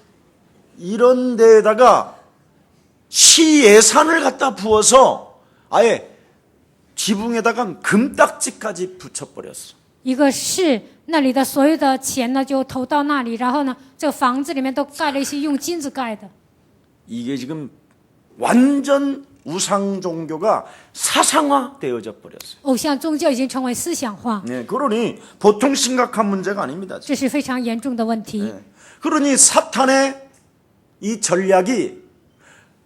이런 데에다가 시 예산을 갖다 부어서 아예 지붕에다가 금딱지까지 붙여버렸어. 一个市那里的所有的钱呢就投到那里，然后呢，这个房子里面都盖了一些用金子盖的。 이게 지금 완전 우상 종교가 사상화되어져 버렸어요. 偶像宗教已经成为思想化， 네, 그러니 보통 심각한 문제가 아닙니다. 这是非常严重的问题。 네. 그러니 사탄의 이 전략이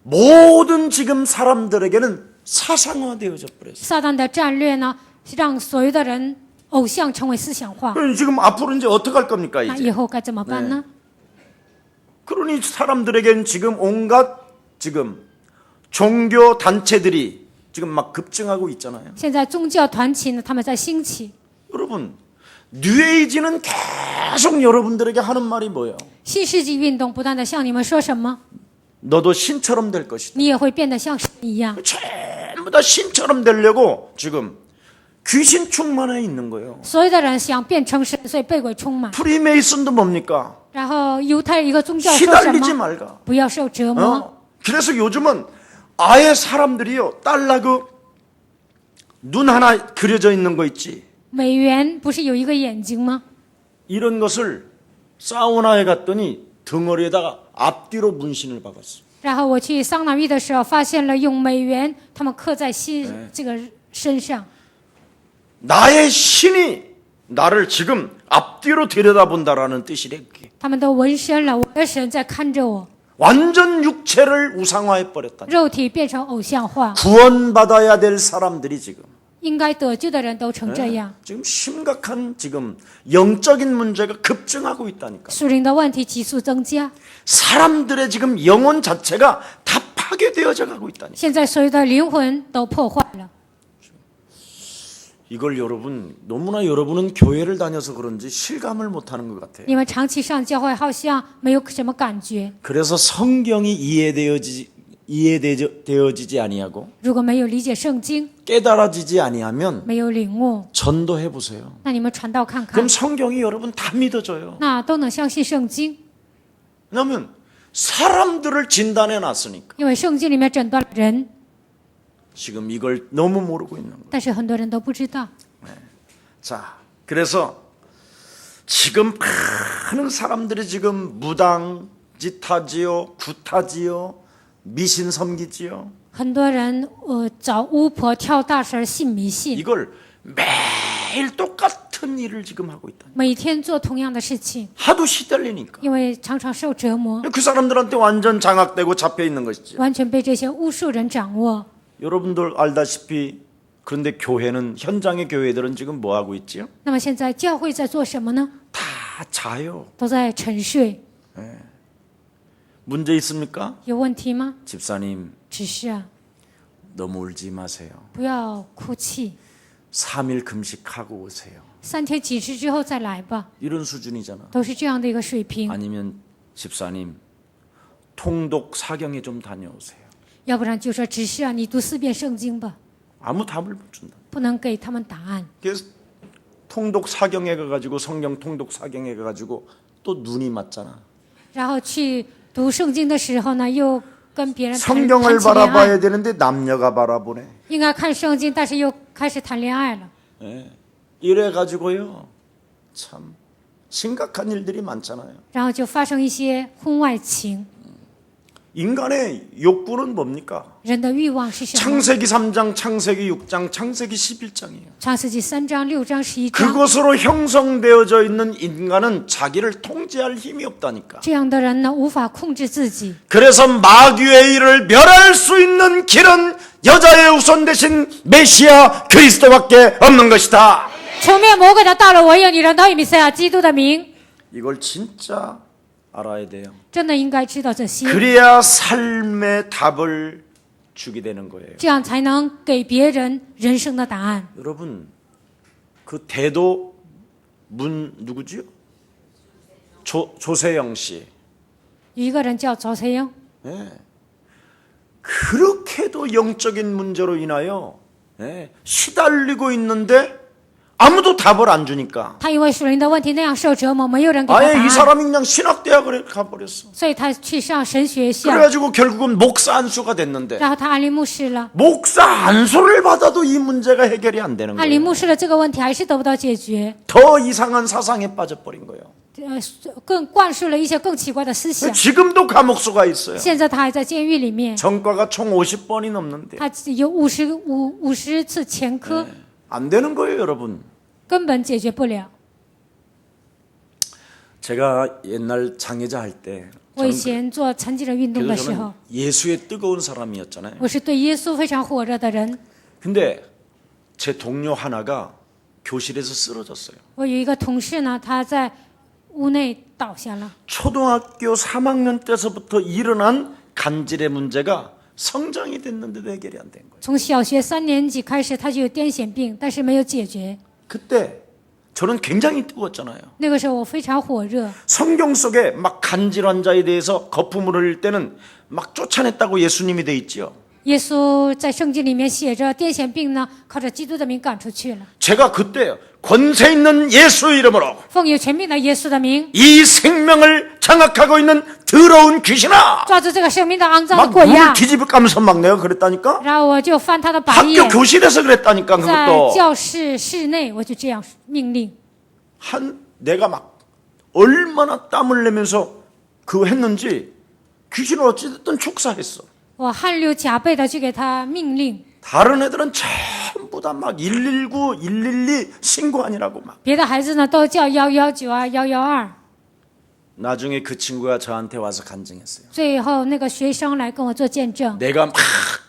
모든 지금 사람들에게는 사상화되어져 버렸어요. 撒旦的战略呢，让所有的人偶像成为思想化。 그럼 지금 앞으로 이제 어떻게 할 겁니까 那 이제? 以后该怎么办呢？ 그러니 사람들에겐 지금 온갖 지금 종교 단체들이 지금 막 급증하고 있잖아요. 现在宗教团体呢，他们在兴起。 여러분, 뉴에이지는 계속 여러분들에게 하는 말이 뭐예요? 新世纪运动不断的向你们说什么？ 너도 신처럼 될 것이다. 你也会变得像神一样。 전부 다 신처럼 되려고 지금 귀신 충만해 있는 거예요. 所有的人想变成神，所以被鬼充满。 프리메이슨도 뭡니까? 然后犹太一个宗教说什 시달리지 么？ 말가. 不要受折磨。 그래서 요즘은 아예 사람들이요 달라그 눈 하나 그려져 있는 거 있지. 美元不是有一个眼睛吗？ 이런 것을 사우나에 갔더니 덩어리에다가 앞뒤로 문신을 박았어. 然后我去桑拿浴的时候，发现了用美元他们刻在这个身上。 나의 신이 나를 지금 앞뒤로 들여다본다라는 뜻이래 그게. 他们都纹身了，我的神在看着我， 완전 육체를 우상화해 버렸다. 肉体变成偶像化。 구원받아야 될 사람들이 지금 应该得救的人都成这样， 지금 심각한 지금 영적인 문제가 급증하고 있다니까. 属灵的问题急速增加。 사람들의 지금 영혼 자체가 다 파괴되어져 가고 있다니까. 现在所有的灵魂都破坏了。 이걸 너무나 여러분은 교회를 다녀서 그런지 실감을 못하는 것 같아요. 你们长期上教会，好像没有什么感觉。 그래서 성경이 이해되어지지 아니하고 如果没有理解圣经， 깨달아지지 아니하면 没有领悟， 전도해 보세요. 那你们传道看看 그럼 ， 성경이 여러분 다 믿어져요. 那都能相信圣经， 왜냐하면 사람들을 진단해 놨으니까. 因为圣经里面诊断了人， 지금 이걸 너무 모르고 있는 거예요. 但是很多人都不知道。 자, 그래서 지금 많은 사람들이 지금 무당짓하지요, 굿하지요, 미신 섬기지요. 很多人找巫婆跳大神信迷信， 이걸 매일 똑같은 일을 지금 하고 있다. 每天做同样的事情， 하도 시달리니까. 因为常常受折磨， 그 사람들한테 완전 장악되고 잡혀 있는 것이지. 完全被这些巫术人掌握。 여러분들 알다시피 그런데 교회는 현장의 교회들은 지금 뭐 하고 있지요? 那么现在教会在做什么呢？ 다 자요. 都在沉睡， 문제 있습니까? 有问题吗？ 집사님 只是啊， 너무 울지 마세요. 不要哭泣， 3일 금식하고 오세요. 3天禁食之后再来吧， 이런 수준이잖아. 都是这样的一个水平。 아니면 집사님 통독 사경에 좀 다녀오세요. 要不然就说只是啊，你读4遍圣经吧， 아무 답을 못 준다. 不能给他们答案。 그래서 통독 사경에 가가지고 성경 통독 사경에 가가지고 또 눈이 맞잖아. 然后去读圣经的时候呢，又跟别人谈 성경을 起恋爱， 바라봐야 되는데 남녀가 바라보네. 应该看圣经，但是又开始谈恋爱了。 이래 가지고요. 참 심각한 일들이 많잖아요. 然后就发生一些婚外情。 인간의 욕구는 뭡니까? 人的欲望是什么？ 창세기 3장, 창세기 6장, 창세기 11장이에요. 创世纪3章、6章、11章。 그것으로 형성되어져 있는 인간은 자기를 통제할 힘이 없다니까. 这样的人呢，无法控制自己， 그래서 마귀의 일을 멸할 수 있는 길은 여자의 우선 대신 메시아 그리스도밖에 없는 것이다. 除灭魔鬼的道路，唯有你人都以弥赛亚基督的名。 이걸 진짜 알아야 돼요. 真的应该知道这些， 그래야 삶의 답을 주게 되는 거예요. 这样才能给别人人生的答案。 여러분, 그 대도 누구지요? 조세영 씨. 有一个人叫周세영， 그렇게도 영적인 문제로 인하여 시달리고 있는데 아무도 답을 안 주니까 他因为属灵的问题那样受折磨，没有人给他 아예 答 이 案， 사람이 그냥 신학대학을 가버렸어. 所以他去上神学校， 그래가지고 결국은 목사 안수가 됐는데 然后他安利牧师了。 목사 안수를 받아도 이 문제가 해결이 안 되는 安利 거예요. 牧师的这个问题还是得不到解决， 더 이상한 사상에 빠져버린 거예요. 更灌输了一些更奇怪的思想。 지금도 감옥수가 있어요. 现在他还在监狱里面， 전과가 총 50번이 넘는데 他有50次前科， 안 되는 거예요, 여러분. 根本解决不了。 제가 옛날 장애자 할 때 我以前做残疾人运动的时候， 예수에 뜨거운 사람이었잖아요. 我是对耶稣非常火热的人。 근데 제 동료 하나가 교실에서 쓰러졌어요. 我有一个同事呢，他在屋内倒下了。 초등학교 3학년 때서부터 일어난 간질의 문제가 성장이 됐는데도 해결이 안 된 거예요. 从小学3年级开始，他就有癫痫病，但是没有解决。 그때 저는 굉장히 뜨거웠잖아요. 那个时候我非常火热， 성경 속에 막 간질 환자에 대해서 거품을 흘릴 때는 막 쫓아냈다고 예수님이 돼 있지요. 耶稣在圣经里面写着，癫痫病呢靠着基督的名赶出去了。 제가 그때 권세 있는 예수 이름으로 奉有权柄的耶稣的名， 이 생명을 장악하고 있는 더러운 귀신아, 抓住这个生命的肮脏的 막 鬼 물을 呀！ 뒤집을 까면서 막 내가 그랬다니까. 然后我就翻他的白眼 학교 ， 교실에서 그랬다니까. 在 그것도 教室室内我就这样命令。 내가 막 얼마나 땀을 내면서 그거 했는지 귀신을 어찌됐든 축사했어. 我汗流浃背的去给他命令， 다른 애들은 전부 다 막 119, 112 신고 아니라고 막. 别的孩子呢都叫119啊112。 나중에 그 친구가 저한테 와서 간증했어요. 最后那个学生来跟我做见证， 내가 막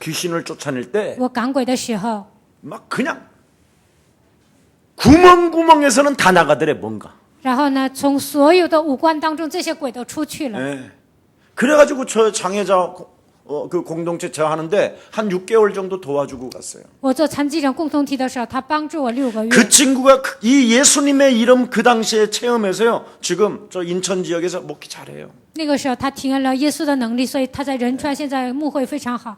귀신을 쫓아낼 때 我赶鬼的时候， 막 그냥 구멍구멍에서는 다 나가더래 뭔가. 然后呢，从所有的五官当中，这些鬼都出去了。 예. 그래가지고 저 장애자 그 공동체 저 하는데 한 6개월 정도 도와주고 갔어요. 我做残疾人共同体的时候，他帮助我6个月。 그 친구가 이 예수님의 이름 그 당시에 체험해서요. 지금 저 인천 지역에서 목회 잘해요. 那个时候他体验了耶稣的能力，所以他在仁川现在牧会非常好。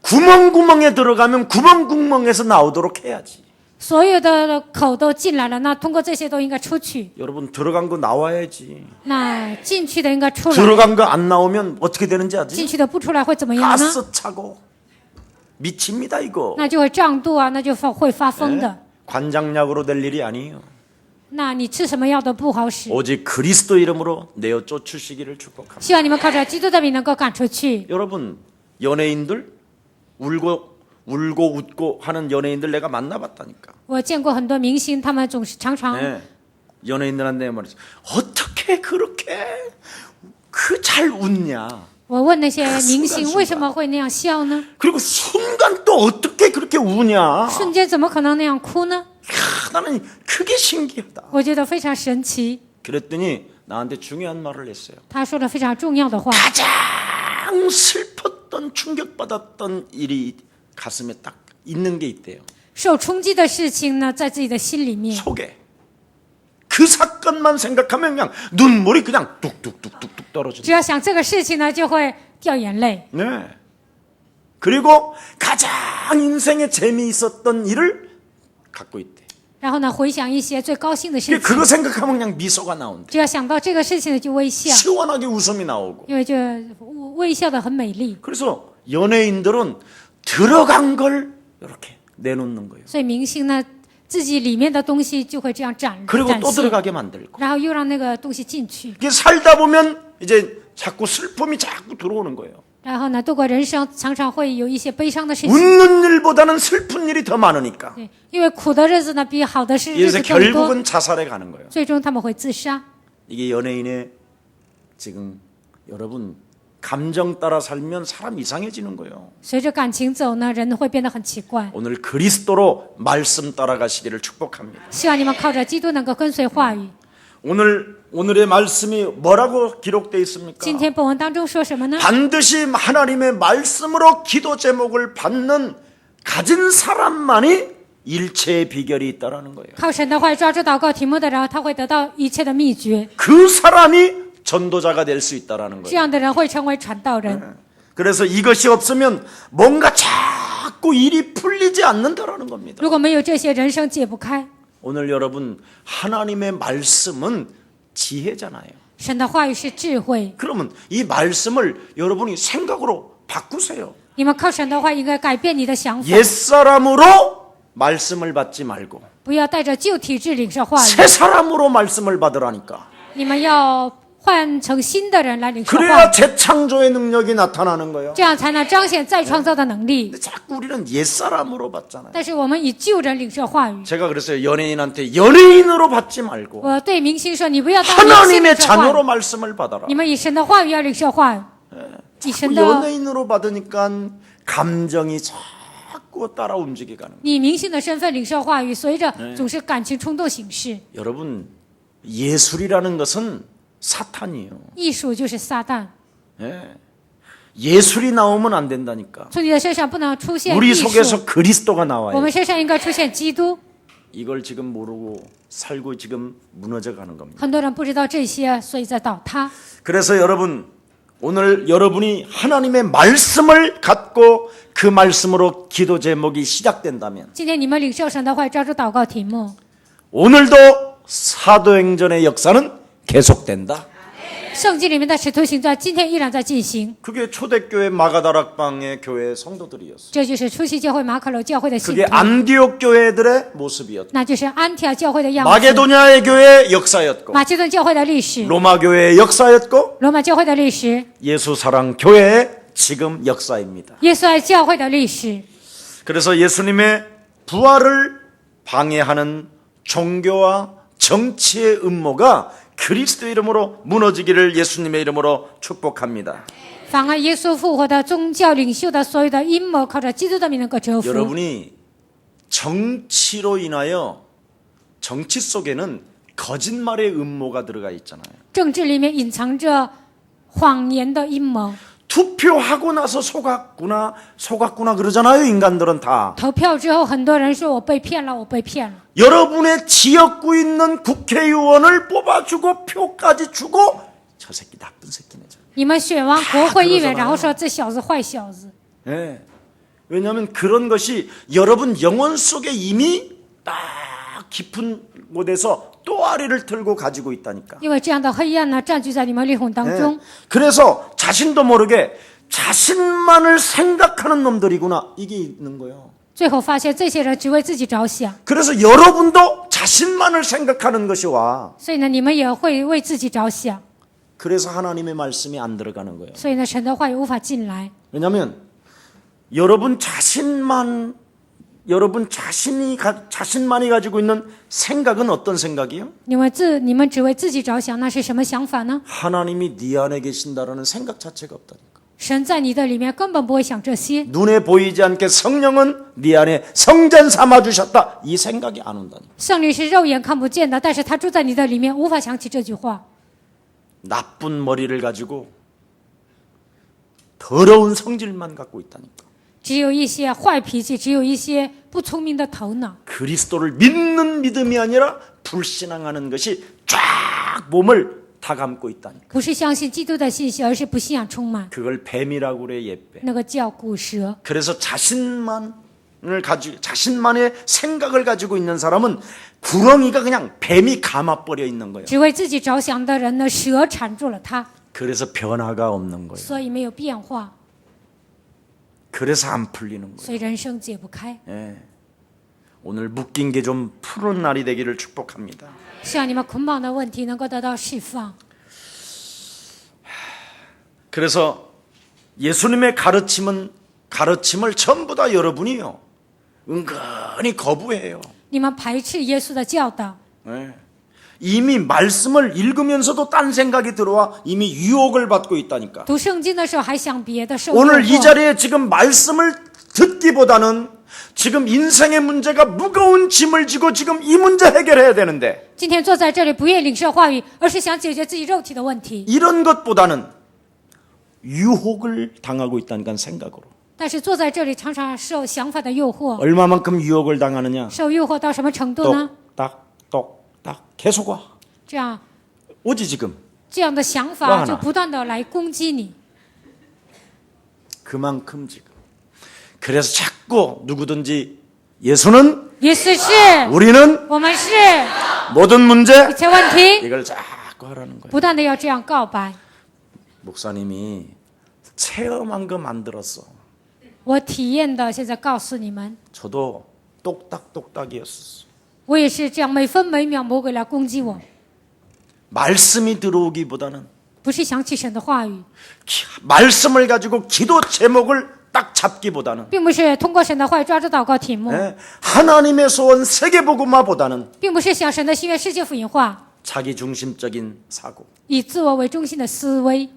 구멍구멍에 들어가면 구멍구멍에서 나오도록 해야지. 所有的口都进来了，那通过这些都应该出去。 여러분 들어간 거 나와야지. 那进去的应该出来， 들어간 거 안 나오면 어떻게 되는지 进 아지? 去的不出来会怎么样呢？ 가스 차고 미칩니다 이거. 那就会胀肚啊，那就会发疯的。 관장약으로 될 일이 아니에요. 那你吃什么药都不好使。 오직 그리스도 이름으로 내어 쫓으시기를 축복합니다. 希望你们靠着基督的名能够赶出去。 여러분 연예인들 울고 웃고 하는 연예인들 내가 만나봤다니까. 我见过很多明星，他们总是常常 네. 연예인들한테 말했어. 어떻게 그렇게 잘 웃냐? 我问那些明星为什么会那样笑呢？ 그리고 순간 또 어떻게 그렇게 우냐? 瞬间怎么可能那样哭呢？ 나는 그게 신기하다. 我觉得非常神奇。 그랬더니 나한테 중요한 말을 했어요. 他说了非常重要的话。 가장 슬펐던 충격받았던 일이 가슴에 딱 있는 게 있대요. 受冲击的事情呢，在自己的心里面。 속에. 그 사건만 생각하면 그냥 눈물이 그냥 뚝뚝뚝뚝뚝 떨어진다. 只要想这个事情呢，就会掉眼泪。 네. 그리고 가장 인생에 재미있었던 일을 갖고 있대. 然后呢，回想一些最高兴的事情， 그거 생각하면 그냥 미소가 나온대. 只要想到这个事情呢，就微笑， 시원하게 웃음이 나오고. 因为这微笑的很美丽。 그래서 연예인들은 들어간 걸 이렇게 내놓는 거예요. 所以明星呢，自己里面的东西就会这样展 그리고 또 现， 들어가게 만들고. 然后又让那个东西进去， 이게 살다 보면 이제 자꾸 슬픔이 자꾸 들어오는 거예요. 然后呢，度过人生常常会有一些悲伤的事情。 웃는 일보다는 슬픈 일이 더 많으니까. 对，因为苦的日子呢比好的日 그래서 子更多， 결국은 자살에 가는 거예요. 最终他们会自杀。 이게 연예인의 지금 여러분 감정 따라 살면 사람 이상해지는 거예요. 随着感情走呢，人会变得很奇怪。 오늘 그리스도로 말씀 따라가시기를 축복합니다. 希望你们靠着基督能够跟随话语。 오늘의 말씀이 뭐라고 기록되어 있습니까? 今天本文当中说什么呢？ 반드시 하나님의 말씀으로 기도 제목을 받는 가진 사람만이 일체의 비결이 있다라는 거예요. 靠神的话语抓住祷告题目的人，他会得到一切的秘诀。 그 사람이 전도자가 될 수 있다라는 这 거예요. 样的人会成为传道人。 그래서 이것이 없으면 뭔가 자꾸 일이 풀리지 않는다라는 겁니다. 如果没有这些，人生解不开。 오늘 여러분 하나님의 말씀은 지혜잖아요. 神的话语是智慧， 그러면 이 말씀을 여러분이 생각으로 바꾸세요. 你们靠神的话应该改变你的想法， 옛사람으로 말씀을 받지 말고 不要带着旧体制领受话语。 새 사람으로 말씀을 받으라니까. 你们要换成新的人来领受话 그래야 语， 재창조의 능력이 나타나는 거예요. 这样才能彰显再创造的能力。 근데 자꾸 우리는 옛사람으로 받잖아요. 但是我们以旧人领受话语。 제가 그랬어요. 연예인한테 연예인으로 받지 말고 我对明星说：“你不要当明星领 하나님의 受话 자녀로 语， 말씀을 받아라. 你们以神的话语要领受话语，以神的 연예인으로 받으니까 감정이 자꾸 따라 움직이게 가는 거예요. 以明星的身份领受话语，随着总是感情冲动行事。 여러분 예술이라는 것은 사탄이에요. 艺术就是撒旦， 예. 예술이 나오면 안 된다니까. 从你的身上不能出现 우리 艺术， 속에서 그리스도가 我 나와요. 们身上应该出现基督。 이걸 지금 모르고 살고 지금 무너져 가는 겁니다. 很多人不知道这些，所以在倒塌。 그래서 여러분 오늘 여러분이 하나님의 말씀을 갖고 그 말씀으로 기도 제목이 시작된다면 今天你们领受神的话语，抓住祷告题目。 오늘도 사도행전의 역사는 계속된다. 圣经里面的使徒行传今天依然在进行， 그게 초대교회 마가다락방의 교회 성도들이었어요. 这就是初期教会马可楼教会的信 그게 徒， 안디옥 교회들의 모습이었고 那就是安提阿教会的样子， 마게도냐의 교회의 역사였고 马其顿教会的历史， 로마 교회의 역사였고 罗马教会的历史， 예수사랑 교회의 지금 역사입니다. 耶稣爱教会的历史。 그래서 예수님의 부활을 방해하는 종교와 정치의 음모가 그리스도 이름으로 무너지기를 예수님의 이름으로 축복합니다. 反而耶稣复活的宗教领袖的所有的阴谋，靠着基督的名能够折服。 여러분이 정치로 인하여 정치 속에는 거짓말의 음모가 들어가 있잖아요. 政治里面隐藏着谎言的阴谋， 투표하고 나서 속았구나 그러잖아요. 인간들은 다. 投票之后，很多人说我被骗了，我被骗了。 여러분의 지역구 있는 국회의원을 뽑아주고 표까지 주고 저 새끼 나쁜 새끼네. 你们选完国会议员， 그러잖아요. 然后说这小子坏小子。 예. 왜냐하면 그런 것이 여러분 영혼 속에 이미 딱 깊은 곳에서 또아리를 틀고 가지고 있다니까. 因为这样的黑暗呢，占据在你们灵魂当 예. 中， 그래서 자신도 모르게 자신만을 생각하는 놈들이구나 이게 있는 거예요. 最后发现这些人只为自己着想， 그래서 여러분도 자신만을 생각하는 것이 와. 所以呢，你们也会为自己着想， 그래서 하나님의 말씀이 안 들어가는 거예요. 所以呢，神的话也无法进来。 왜냐하면 여러분 자신만이 가지고 있는 생각은 어떤 생각이요? 你们只为自己着想，那是什么想法呢？ 하나님이 네 안에 계신다라는 생각 자체가 없다니까. 神在你的里面根本不会想这些， 눈에 보이지 않게 성령은 네 안에 성전 삼아 주셨다. 이 생각이 안 온다니까. 圣灵是肉眼看不见的，但是他住在你的里面，无法想起这句话。 나쁜 머리를 가지고 더러운 성질만 갖고 있다니까. 只有一些坏脾气，只有一些不聪明的头脑。 그리스도를 믿는 믿음이 아니라 불신앙하는 것이 쫙 몸을 다 감고 있다니까. 不是相信基督的信息，而是不信仰充满， 그걸 뱀이라고 그래, 예배. 那个叫骨蛇。 그래서 자신만의 생각을 가지고 있는 사람은 구렁이가 그냥 뱀이 감아버려 있는 거예요. 只为自己着想的人呢，蛇缠住了他， 그래서 변화가 없는 거예요. 所以没有变化， 그래서 안 풀리는 거예요. 所以人生解不开。 예. 오늘 묶인 게 좀 푸른 날이 되기를 축복합니다. 希望你们捆绑的问题能够得到释放。 그래서 예수님의 가르침을 전부 다 여러분이요 은근히 거부해요. 你们排斥耶稣的教导， 예. 이미 말씀을 읽으면서도 딴 생각이 들어와 이미 유혹을 받고 있다니까. 读圣经的时候还想别的，受诱 오늘 이 惑。 자리에 지금 말씀을 듣기보다는 지금 인생의 문제가 무거운 짐을 지고 지금 이 문제 해결해야 되는데 今天坐在这里不愿意领受话语，而是想解决自己肉体的问题。 이런 것보다는 유혹을 당하고 있다니까 생각으로. 但是坐在这里常常受想法的诱惑， 얼마만큼 유혹을 당하느냐? 受诱惑到什么程度呢？ 똑딱 계속 와. 这样 오지 지금. 这样的想 와 法 하나 就不断的来攻击你。 그만큼 지금. 그래서 자꾸 누구든지 예수는 耶稣是， 우리는 我们是， 모든 문제 一切问题 이걸 자꾸 하라는 거예요. 不断的要这样告白。 목사님이 체험한 거 만들었어. 我体验的，现在告诉你们， 저도 똑딱똑딱이었어. 我也是这样，每分每秒魔鬼来攻击我， 말씀이 들어오기보다는 不是想起神的话语， 말씀을 가지고 기도 제목을 딱 잡기보다는 并不是通过神的话语抓住祷告题目， 예, 하나님의 소원 세계복음화보다는 并不是想神的心愿世界福音化， 자기 중심적인 사고, 以自我为中心的思维。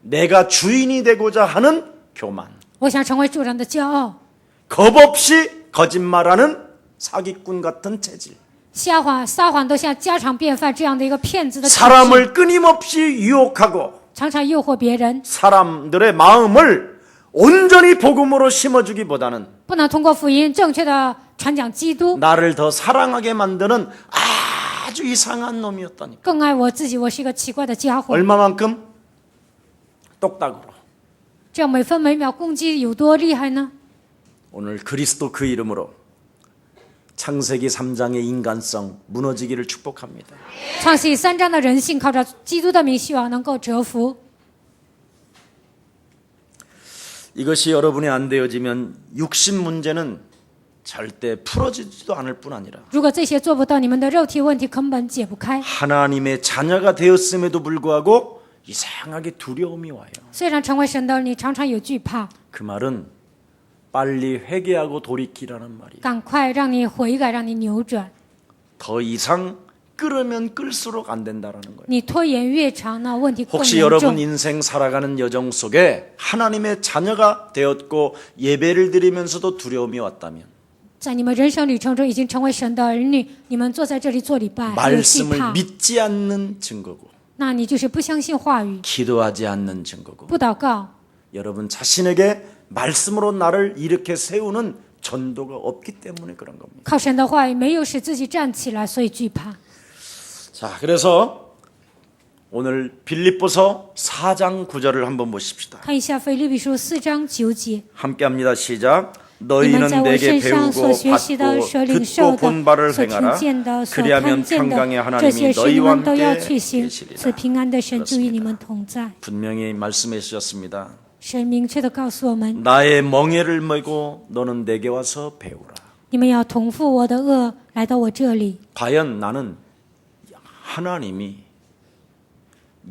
내가 주인이 되고자 하는 교만, 我想成为主人的骄傲， 겁 없이 거짓말하는 사기꾼 같은 체질, 撒谎都像家常便饭这样的一个骗子的体系， 사람을 끊임없이 유혹하고 常常诱惑别人， 사람들의 마음을 온전히 복음으로 심어주기보다는 不能通过福音正确的传讲基督， 나를 더 사랑하게 만드는 아주 이상한 놈이었다니까. 更爱我自己。我是一个奇怪的家伙， 얼마만큼? 똑딱으로. 这样每分每秒攻击有多厉害呢？ 오늘 그리스도 그 이름으로 창세기 3장의 인간성 무너지기를 축복합니다. 创世3章的人性靠着基督的名，希望能够折服。 이것이 여러분이 안 되어지면 육신 문제는 절대 풀어지지도 않을 뿐 아니라 如果这些做不到，你们的肉体问题根本解不开。 하나님의 자녀가 되었음에도 불구하고 이상하게 두려움이 와요. 虽然成为神的儿女，常常有惧怕， 그 말은 빨리 회개하고 돌이키라는 말이에요. 赶快让你悔改，让你扭转。 더 이상 끌으면 끌수록 안 된다라는 거예요. 你拖延越长，那问题更 혹시 严 여러분 重。 인생 살아가는 여정 속에 하나님의 자녀가 되었고 예배를 드리면서도 두려움이 왔다면 在你们人生旅程中已经成为神的儿女，你们坐在这里做礼拜，还有惧 말씀을 怕， 믿지 않는 증거고 那你就是不相信话语， 기도하지 않는 증거고 不祷告， 여러분 자신에게 말씀으로 나를 일으켜 세우는 전도가 없기 때문에 그런 겁니다. 靠神的话语没有使自己站起来，所以惧怕。 자, 그래서 오늘 빌립보서 4장 9절을 한번 보십시다. 看一下腓立比书4章9节， 함께합니다. 시작. 你们 너희는 在我 내게 身上 배우고 所学习的、 받고 所领受 듣고 본 的、 바를 所听 행하라. 见的、所 그리하면 看见 평강의 的，这些 하나님이 事你 너희와 们都要 함께 去行，使 계시리라. 平安的神就与你们同在。 분명히 말씀해 주셨습니다. 神明确的告诉我们， 나의 멍에를 메고 너는 내게 와서 배우라. 你们要同负我的恶，来到我这里。 과연 나는 하나님이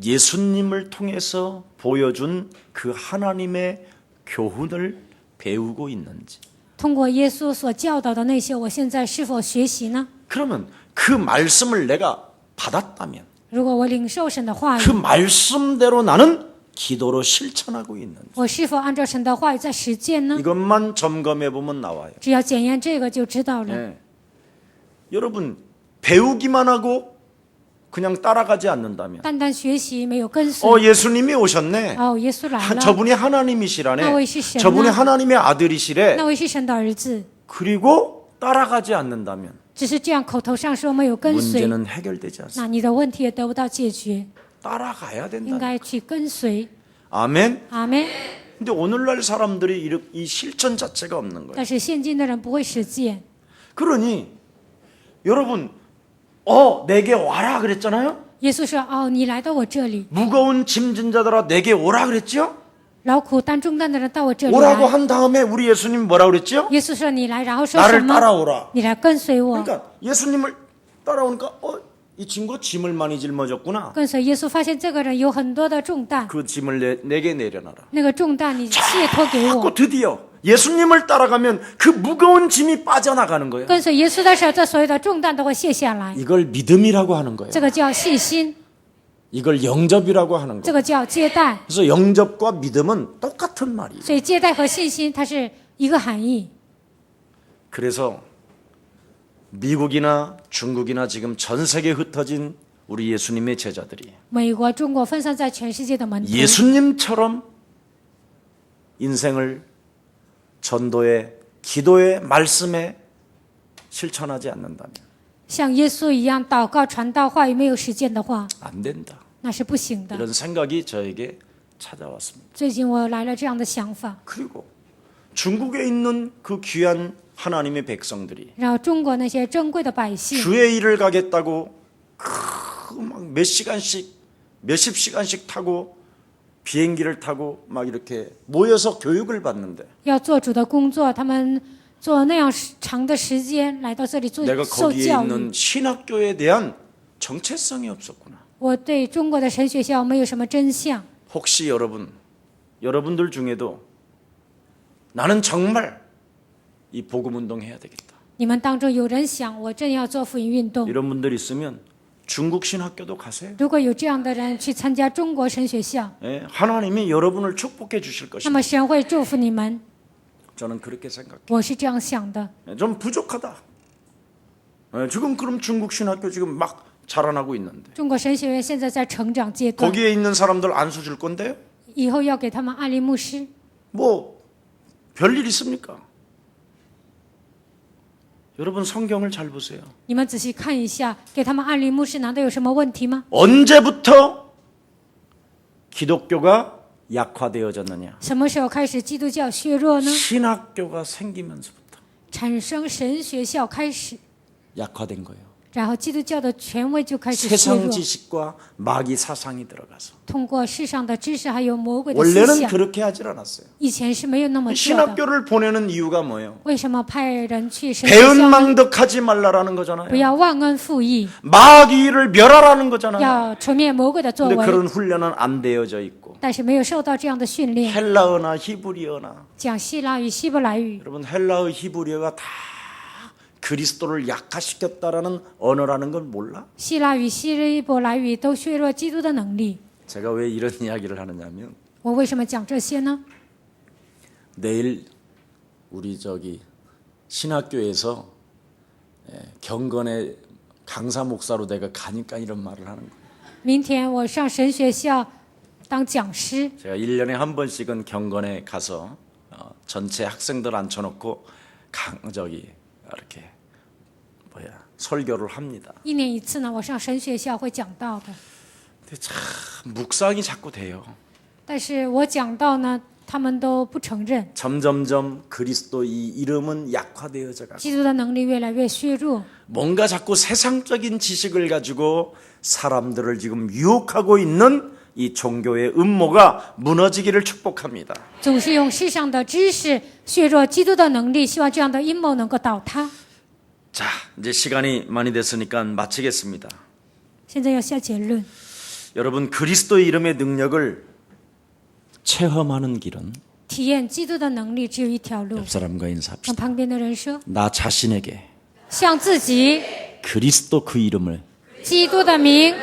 예수님을 통해서 보여준 그 하나님의 교훈을 배우고 있는지. 通过耶稣所教导的那些，我现在是否学习呢？ 그러면 그 말씀을 내가 받았다면 如果我领受神的话语 그 ， 말씀대로 나는 기도로 실천하고 있는지. 我是否按照神的话语在实践呢？ 이것만 점검해 보면 나와요. 只要检验这个就知道了。 네. 여러분 배우기만 하고 그냥 따라가지 않는다면 单单学习没有跟随， 예수님이 오셨네. 哦，耶稣来了， 저분이 하나님이시라네. 나 왜 시시했나? 저분이 하나님의 아들이시래. 那位是神的儿子， 그리고 따라가지 않는다면 只是这样口头上说没有跟随， 문제는 해결되지 않습니다. 那你的问题也得不到解决， 따라가야 应 된다. 该去跟随。 아멘. 阿门。 근데 오늘날 사람들이 이 실천 자체가 없는 거예요. 但是现今的人不会实践， 그러니 여러분 내게 와라 그랬잖아요. 耶稣说：“哦，你来到我这里， 무거운 짐진 자들아 내게 오라 그랬죠. 劳苦担重担的人到我这里 오라고 来。 한 다음에 우리 예수님 뭐라 그랬죠? 耶稣说：“你来，然后说什 나를 么？ 따라오라. 你来跟随我。 그러니까 예수님을 따라오니까 이 친구가 짐을 많이 짊어졌구나. 跟随耶稣，发现这个人有很多的重担， 그 짐을 내게 내려놔라. 那个重担你卸托给 자꾸 我。 드디어 예수님을 따라가면 그 무거운 짐이 빠져나가는 거예요. 跟随耶稣的时候，这所有的重担都会卸下来， 이걸 믿음이라고 하는 거예요. 这个叫信心， 이걸 영접이라고 하는 这 거예요. 个叫接待。 그래서 영접과 믿음은 똑같은 말이에요. 所以接待和信心它是一个含义。 그래서 미국이나 중국이나 지금 전 세계에 흩어진 우리 예수님의 제자들이 美国、中国分散在全世界的门徒， 예수님처럼 인생을 전도에 기도에 말씀에 실천하지 않는다면 像耶稣一样祷告、传道、话语没有实践的话， 안 된다. 那是不行的。 이런 생각이 저에게 찾아왔습니다. 最近我来了这样的想法， 그리고 중국에 있는 그 귀한 하나님의 백성들이 然后中国那些珍贵的百姓， 주의 일을 가겠다고 막 몇 시간씩 몇십 시간씩 타고 비행기를 타고 막 이렇게 모여서 교육을 받는데 要做主的工作，他们做那样长的时间来到这里做 내가 受 거기에 教育。 있는 신학교에 대한 정체성이 없었구나. 我对中国的神学校没有什么真相。 혹시 여러분들 중에도 나는 정말 이 복음 운동 해야 되겠다. 你们当中有人想，我正要做福音运动。 이런 분들 있으면 중국 신학교도 가세요. 如果有这样的人去参加中国神学校， 예, 하나님이 여러분을 축복해 주실 那 것입니다. 么神会祝福你们。 저는 그렇게 생각해요. 我是这样想的。 예, 좀 부족하다. 예, 지금 그럼 중국 신학교 지금 막 자라나고 있는데 中国神学院现在在成长阶段， 거기에 있는 사람들 안수 줄 건데요? 以后要给他们安利牧师， 뭐 별일 있습니까? 여러분 성경을 잘 보세요. 你们仔细看一下，给他们安利牧师难道有什么问题吗？ 언제부터 기독교가 약화되어졌느냐? 什么时候开始基督教削弱呢？ 신학교가 생기면서부터 产生神学校开始， 약화된 거예요. 然后基督教的权威就开始削 세상 弱， 지식과 마귀 사상이 들어가서 通过世上的知识还有魔鬼的思 원래는 想， 그렇게 하질 않았어요. 以前是没有那么做的。 신학교를 보내는 이유가 뭐예요? 为什么派人去神学校呢？ 배은망덕하지 말라라는 不 거잖아요. 要忘恩负义， 마귀를 멸하라는 거잖아요. 要除灭魔鬼的作 근데 为， 그런 훈련은 안 되어져 있고 但是没有受到这样的训练。 헬라어나 히브리어나 讲希腊语、希伯来语， 여러분 헬라어 히브리어가 다 그리스도를 약화시켰다라는 언어라는 걸 몰라? 希腊语、希伯来语都削弱基督的能力。 제가 왜 이런 이야기를 하느냐면 我为什么讲这些呢？ 내일 우리 신학교에서 경건의 강사 목사로 내가 가니까 이런 말을 하는 거예요. 明天我上神学校当讲师。 제가 1년에 한 번씩은 경건에 가서 전체 학생들 앉혀놓고 이렇게 설교를 합니다. 1年1次呢，我上神学校会讲道的。 근데 참 묵상이 자꾸 돼요. 但是我讲道呢，他们都不承认， 점점점 그리스도 이 이름은 약화되어져 가고 基督的能力越来越削弱。 뭔가 자꾸 세상적인 지식을 가지고 사람들을 지금 유혹하고 있는 이 종교의 음모가 무너지기를 축복합니다. 总是用世上的知识削弱基督的能力，希望这样的阴谋能够倒塌。 자, 이제 시간이 많이 됐으니까 마치겠습니다. 现在要下结论， 여러분 그리스도의 이름의 능력을 체험하는 길은 体验基督的能力只有一条路。 옆 사람과 跟 인사합시다. 旁边的人说， 나 자신에게 向自己 그리스도 그 이름을 基督的名、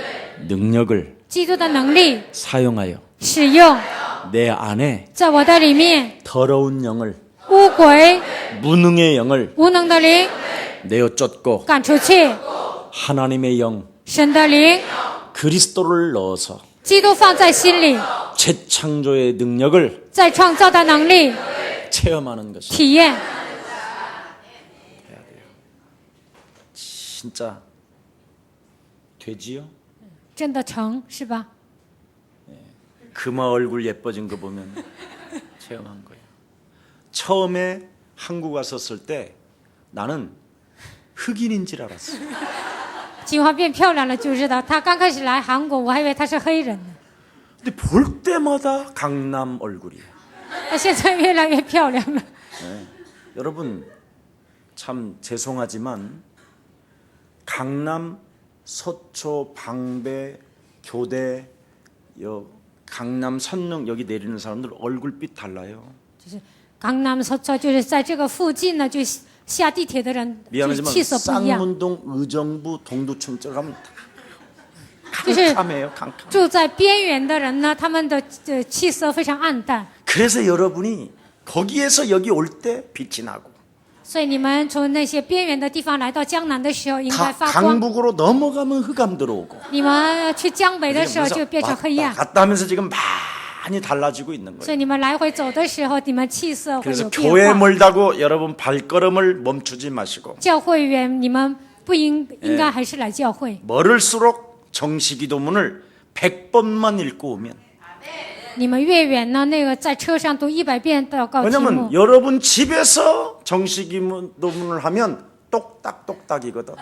능력을 基督的能力 사용하여 使用， 내 안에 在我的里面， 더러운 영을 污鬼、 무능의 영을 无能的灵 내어 쫓고 赶出去， 하나님의 영 神的灵， 그리스도를 넣어서 基督放在心里， 재창조의 능력을 在创造的能力 체험하는 것이 体验， 진짜 되지요? 真的成是吧？ 금화 얼굴 예뻐진 거 보면 체험한 거예요. 처음에 한국 왔었을 때 나는 흑인인 줄 알았어. 金花变漂亮了就知道，她刚开始来韩国，我还以为她是黑人呢， 근데 볼 때마다 강남 얼굴이에요. 她现在越来越漂亮了。 여러분 참 죄송하지만 강남, 서초, 방배, 교대, 강남, 선릉 여기 내리는 사람들 얼굴빛 달라요. 就是강남 서초，就是在这个附近呢，就下地铁的人，就 미안하지만 气色不一样。 쌍문동, 의정부, 동두천 쪽 가면就是 캄캄해요. 캄캄. 住在边缘的人呢，他们的气色非常暗淡， 그래서 여러분이 거기에서 여기 올 때 빛이 나고 所以你们从那些边缘的地方来到江南的时候，应该发光。 강북으로 넘어가면 흑암 들어오고 你们去江北的时候就变成黑暗， 갔다 하면서 지금 많이 달라지고 있는 所 거예요. 以你们来回走的时候，你们气色会 그래서 有 교회 变化。 멀다고 여러분 발걸음을 멈추지 마시고 教会员，你们不应该还是来教会。 멀을수록 정시기도문을 100번만 읽고 오면 你们越远呢，那个在车上读100遍祷告题目 왜냐면 ， 여러분 집에서 정시기도문을 하면 똑딱똑딱이거든.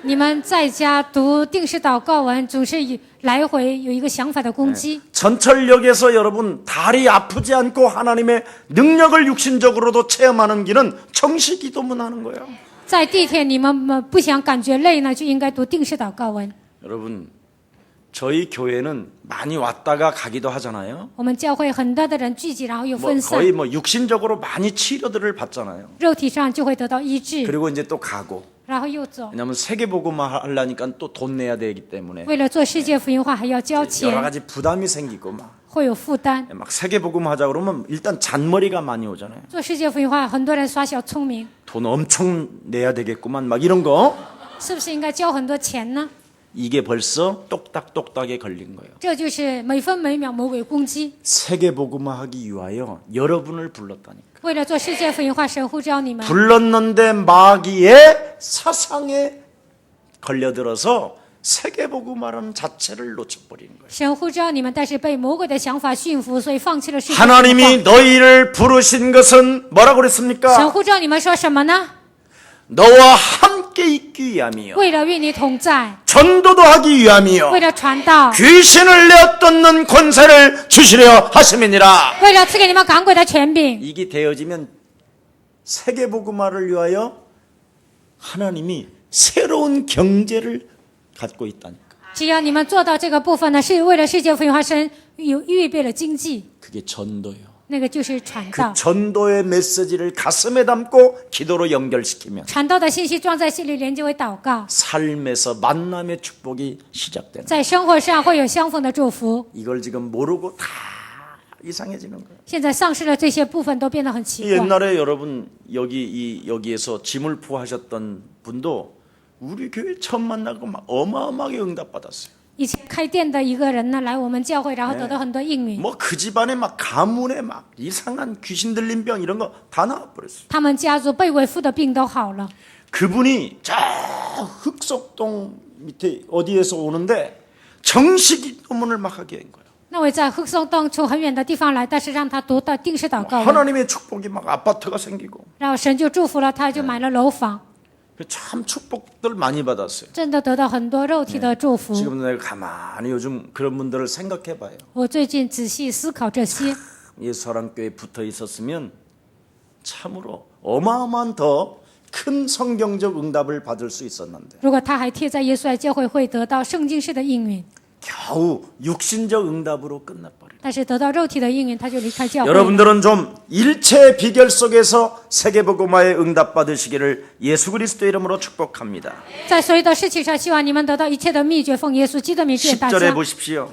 你们在家读定时祷告文，总是来回有一个想法的攻击。 전철역에서 여러분 다리 아프지 않고 하나님의 능력을 육신적으로도 체험하는 길은 정시기도문 하는 거예요. 在地铁你们不想感觉累呢，就应该读定时祷告文。 여러분 저희 교회는 많이 왔다가 가기도 하잖아요. 我们教会很多的人聚集，然后又 뭐 分散， 거의 뭐 육신적으로 많이 치료들을 받잖아요. 肉体上就会得到医治， 그리고 이제 또 가고. 然后又走。 왜냐하면 세계복음화 하려니까 또 돈 내야 되기 때문에 为了做世界福音化，还要交 여러 钱， 가지 부담이 생기고 막 会有负担。 세계복음하자 그러면 일단 잔머리가 많이 오잖아요. 做世界福音化，很多人耍小聪明， 돈 엄청 내야 되겠구만 막 이런 거 是不是应该交很多钱呢？ 이게 벌써 똑딱똑딱에 걸린 거예요. 这就是每分每秒魔鬼攻击。 세계복음화하기 위하여 여러분을 불렀다니까. 为了做世界福音化，神呼召你们， 불렀는데 마귀의 사상에 걸려들어서 세계복음화라는 자체를 놓쳐버리는 거예요. 神呼召你们，但是被魔鬼的想法驯服，所以放弃了世界福音 하나님이 化。 너희를 부르신 것은 뭐라고 神 그랬습니까? 呼召你们说什么呢？ 너와 함께 있기 위함이요 为了与你同在， 전도도 하기 위함이요 为了传道， 귀신을 내어쫓는 권세를 주시려 하심이니라. 为了赐给你们赶鬼的权柄。 이게 되어지면 세계복음화를 위하여 하나님이 새로운 경제를 갖고 있다니까. 只要你们做到这个部分呢，是为了世界福音化，神有预备了经济， 그게 전도요. 那个就是传 그 道。 전도의 메시지를 가슴에 담고 기도로 연결시키면 传道的信息装在心里，连接为祷告， 삶에서 만남의 축복이 시작되는 거예요. 在生活上会有相逢的祝福。 이걸 지금 모르고 다 이상해지는 거예요. 现在丧失了这些部分，都变得很奇怪。 옛날에 여러분 여기에서 지물포 하셨던 분도 우리 교회 처음 만나고 막 어마어마하게 응답받았어요. 以前开店的一个人呢，来我们教会，然后得到很多应允。 뭐 그 집안에 막 가문에 막 이상한 귀신 들린 병 이런 거 다 나와버렸어요. 他们家族被为父的病都好了。 그분이 저 흑석동 밑에 어디에서 오는데 정식이 논문을 막 하게 한 거예요. 那位在贺松洞从很远的地方来，但是让他读到定时祷告文， 하나님의 축복이 막 아파트가 생기고 然后神就祝福了他，就买了楼房， 참 축복들 많이 받았어요. 真的得到很多肉体的祝福。 지금 내가 가만히 요즘 그런 분들을 생각해 봐요. 我最近仔细思考这些， 예수사랑교회에 붙어 있었으면 참으로 어마어마한 더 큰 성경적 응답을 받을 수 있었는데 如果他还贴在耶稣爱教会，会得到圣经式的应允， 겨우 육신적 응답으로 끝나버려요. 但是得到肉体的应允，他就离开教会了。 여러분들은 좀 일체의 비결 속에서 세계복음화의 응답 받으시기를 예수 그리스도의 이름으로 축복합니다. 在所有的事情上，希望你们得到一切的秘诀，奉耶稣基督的名祝大 10절에 家。 보십시오.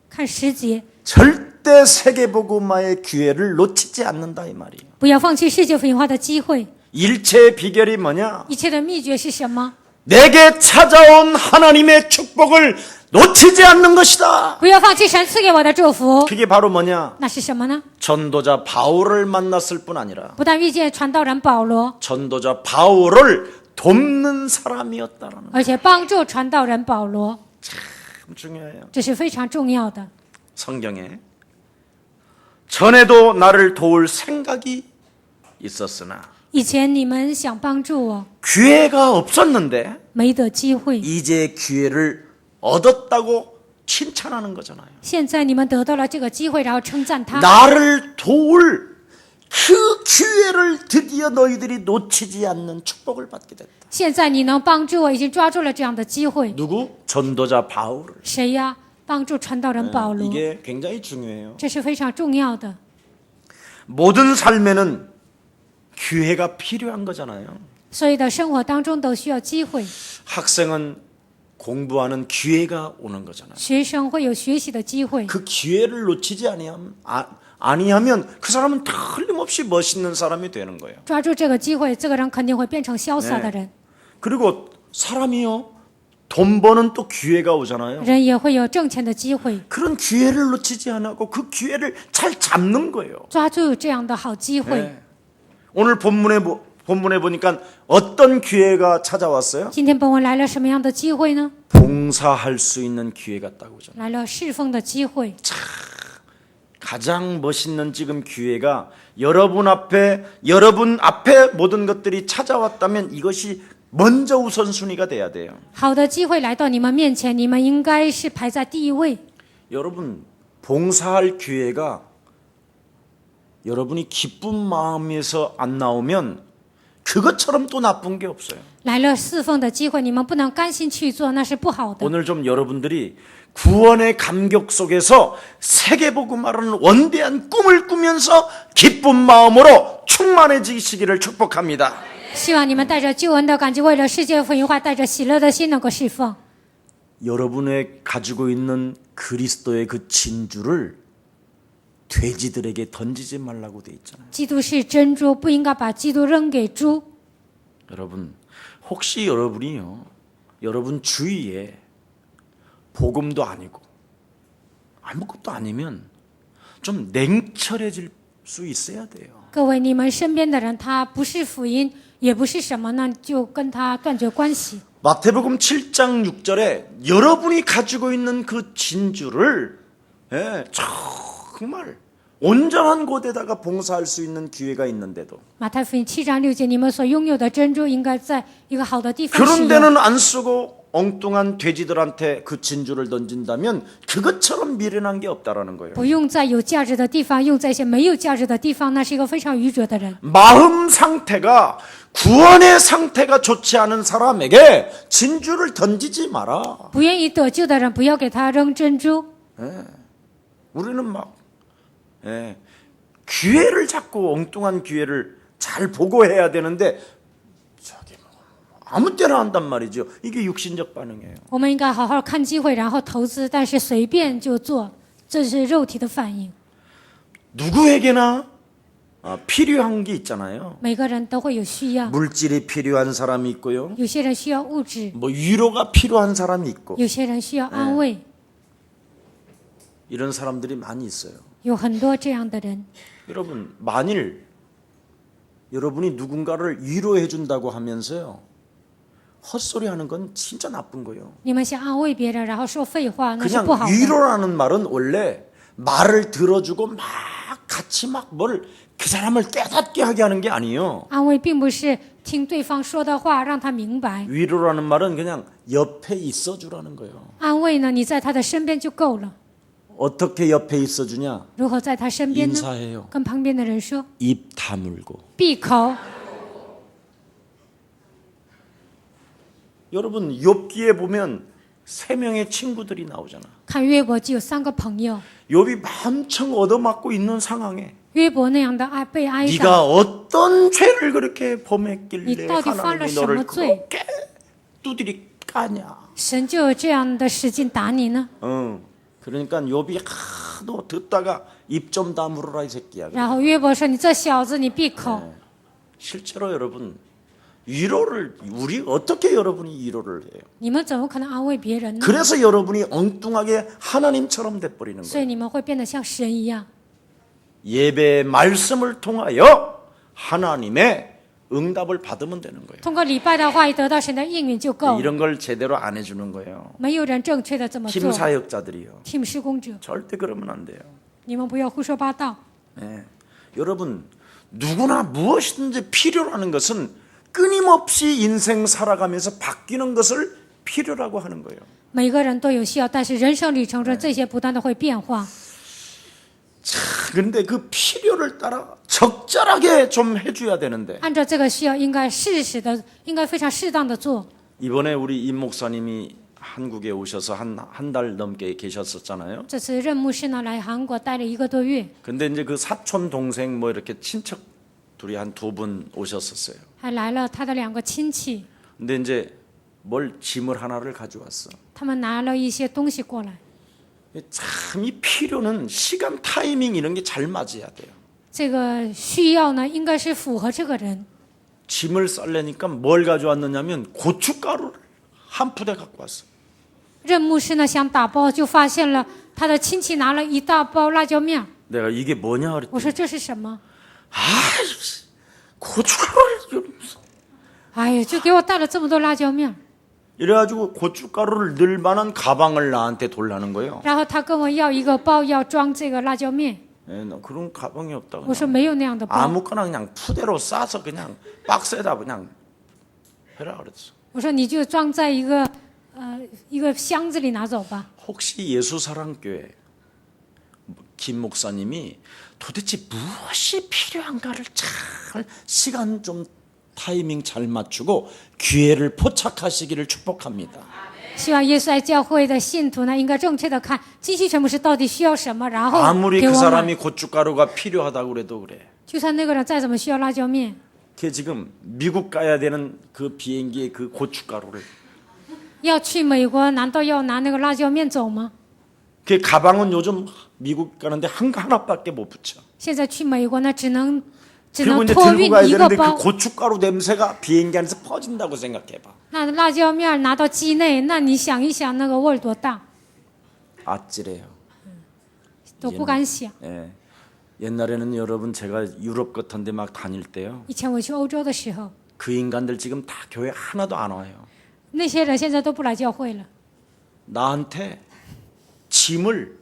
看10节， 절대 세계복음화의 기회를 놓치지 않는다 이 말이에요. 不要放弃世界福音化的机会。 일체의 비결이 뭐냐? 一切的秘诀是什么？ 내게 찾아온 하나님의 축복을 놓치지 않는 것이다. 不要放弃神赐给我的祝福。 그게 바로 뭐냐? 那是什么呢？ 전도자 바울을 만났을 뿐 아니라 不但遇见传道人保罗， 전도자 바울을 돕는 사람이었다라는 而且帮助传道人保罗， 참 중요해요. 这是非常重要的。 성경에 전에도 나를 도울 생각이 있었으나 以前你们想帮助我， 기회가 없었는데 没得机会； 이제 기회를 얻었다고 칭찬하는 거잖아요. 现在你们得到了这个机会，然后称赞他。 나를 도울 그 기회를 드디어 너희들이 놓치지 않는 축복을 받게 됐다. 现在你能帮助我，已经抓住了这样的机会。 누구? 전도자 바울을. 谁呀？帮助传道人保罗， 이게 굉장히 중요해요. 这是非常重要的。 모든 삶에는 기회가 필요한 거잖아요. 所有的生活当中都需要机会， 학생은 공부하는 기회가 오는 거잖아요. 学生会有学习的机会。 그 기회를 놓치지 아니하면 그 사람은 틀림없이 멋있는 사람이 되는 거예요. 抓住这个机会，这个人肯定会变成潇洒的人。 그리고 사람이요, 돈 버는 또 기회가 오잖아요. 人也会有挣钱的机会， 그런 기회를 놓치지 않고 그 기회를 잘 잡는 거예요. 抓住这样的好机会。 네. 오늘 본문에 보니까 어떤 기회가 찾아왔어요? 今天本文来了什么样的机会呢？ 봉사할 수 있는 기회가 딱 오잖아요. 来了侍奉的机会。 가장 멋있는 지금 기회가 여러분 앞에 모든 것들이 찾아왔다면 이것이 먼저 우선순위가 돼야 돼요. 好的机会来到你们面前，你们应该是排在第一位。 여러분 봉사할 기회가 여러분이 기쁜 마음에서 안 나오면 그것처럼 또 나쁜 게 없어요. 来了侍奉的机会，你们不能甘心去做，那是不好的。 오늘 좀 여러분들이 구원의 감격 속에서 세계복음화라는 원대한 꿈을 꾸면서 기쁜 마음으로 충만해지시기를 축복합니다. 希望你们带着救恩的感觉，为了世界福音化，带着喜乐的心能够侍奉。 여러분의 가지고 있는 그리스도의 그 진주를 돼지들에게 던지지 말라고 돼 있잖아요. 基督是珍珠，不应该把基督扔给猪。 여러분, 혹시 여러분이요, 여러분 주위에 복음도 아니고 아무것도 아니면 좀 냉철해질 수 있어야 돼요. 各位，你们身边的人，他不是福音，也不是什么呢，就跟他断绝关系。 마태복음 7장 6절에 여러분이 가지고 있는 그 진주를 정말 온전한 곳에다가 봉사할 수 있는 기회가 있는데도 马太福音7章6节，你们所拥有的珍珠应该在一个好的地方使 그런 用。 데는 안 쓰고 엉뚱한 돼지들한테 그 진주를 던진다면 그것처럼 미련한 게 없다라는 거예요. 不用在有价值的地方，用在一些没有价值的地方，那是一个非常愚拙的人。 마음 상태가 구원의 상태가 좋지 않은 사람에게 진주를 던지지 마라. 不愿意得救的人，不要给他扔珍珠。 우리는 막 기회를 잡고 엉뚱한 기회를 잘 보고 해야 되는데 저기 아무 때나 한단 말이죠. 이게 육신적 반응이에요. 我们应该好好看机会，然后投资，但是随便就做，这是肉体的反应。 누구에게나 필요한 게 있잖아요. 每个人都会有需要， 물질이 필요한 사람이 있고요. 有些人需要物质， 뭐 위로가 필요한 사람이 있고. 有些人需要安慰。 이런 사람들이 많이 있어요. 有很多这样的人。 여러분, 만일 여러분이 누군가를 위로해 준다고 하면서요, 헛소리 하는 건 진짜 나쁜 거예요. 你们想安慰别人，然后说废话，那是不 그냥 好的。 위로라는 말은 원래 말을 들어주고 막 같이 막 뭘 그 사람을 깨닫게 하게 하는 게 아니에요. 安慰并不是听对方说的话让他明白， 위로라는 말은 그냥 옆에 있어 주라는 거예요. 安慰呢，你在他的身边就够了。 어떻게 옆에 있어 주냐? 如何在他身边呢？ 인사해요. 跟旁边的人说， 입 다물고. 闭口。 여러분, 욥기에 보면 3명의 친구들이 나오잖아. 看约伯只有3个朋友， 욥이 엄청 얻어맞고 있는 상황에 约伯那样的被挨打， 네가 어떤 죄를 그렇게 범했길래 你到底犯了 하나님이 什么 너를 罪？ 그렇게 두드리 까냐? 神就有这样的使劲打你呢？ 그러니까 욥이 하도 듣다가 입 좀 다물어라 이 새끼야. 然后约伯说：“你这小子，你闭口。 실제로 여러분 위로를 우리 어떻게 여러분이 위로를 해요? 你们怎么可能安慰别人呢？ 그래서 여러분이 엉뚱하게 하나님처럼 돼버리는 所 거예요. 以你们会变得像神一样。 예배의 말씀을 통하여 하나님의 응답을 받으면 되는 거예요. 通过礼拜的话语得到神的应允就够了。 이런 걸 제대로 안 해주는 거예요. 没有人正确的这么 팀 做。 사역자들이요. team 施工者， 절대 그러면 안 돼요. 你们不要胡说八道。 네. 여러분 누구나 무엇이든지 필요라는 것은 끊임없이 인생 살아가면서 바뀌는 것을 필요라고 하는 거예요. 每个人都有需要，但是人生旅程中这些不断的会变化。 그런데 그 필요를 따라 적절하게 좀 해줘야 되는데 按照这个需要，应该适时的，应该非常适当的做。 이번에 우리 임 목사님이 한국에 오셔서 한 달 넘게 계셨었잖아요. 这次任牧师呢来韩国待了1个多月， 근데 이제 그 사촌 동생 뭐 이렇게 친척 둘이 한 2분 오셨었어요. 还来了他的2个亲戚， 근데 이제 뭘 짐을 하나를 가져왔어. 他们拿了一些东西过来。 참 이 필요는 시간 타이밍 이런 게 잘 맞아야 돼요. 这个需要呢，应该是符合这个人。 짐을 쌀래니까 뭘 가져왔느냐면 고춧가루를 한 푸대 갖고 왔어. 任牧师呢想打包，就发现了他的亲戚拿了一大包辣椒面。 내가 이게 뭐냐 我 그랬더니 说这是什么？ 고춧가루를 哎呀，就给我带了这么多辣椒面。 이래가지고 고춧가루를 넣을 만한 가방을 나한테 돌라는 거예요. 然后他跟我要一个包，要装这个辣椒面。 나 그런 가방이 없다. 我说没有那样的包。 아무거나 그냥 푸대로 싸서 그냥 박스에다 그냥 해라 그랬어. 我说你就装在一个箱子里拿走吧。 혹시 예수사랑교회 김 목사님이 도대체 무엇이 필요한가를 잘 시간 좀 타이밍 잘 맞추고 기회를 포착하시기를 축복합니다. 希望耶稣爱教会的信徒呢，应该正确的看金希全牧师到底需要什么，然后 아무리 给 그 我买。 사람이 고춧가루가 필요하다고 그래도 그래. 就算那个人再怎么需要辣椒面， 걔 지금 미국 가야 되는 그 비행기에 그 고춧가루를 要去美国，难道要拿那个辣椒面走吗？ 그 가방은 요즘 미국 가는데 하나밖에 못 붙여. 现在去美国呢，只能 그리고 이제 托 들고 运 가야 一个 되는데 그 包。 고춧가루 냄새가 비행기 안에서 퍼진다고 생각해봐. 那辣椒面拿到机内，那你想一想，那个味儿多大， 아찔해요. 都不敢想。 예. 옛날에는 여러분 제가 유럽 같은 데 막 다닐 때요. 以前我去欧洲的时候， 그 인간들 지금 다 교회 하나도 안 와요. 那些人现在都不来教会了。 나한테 짐을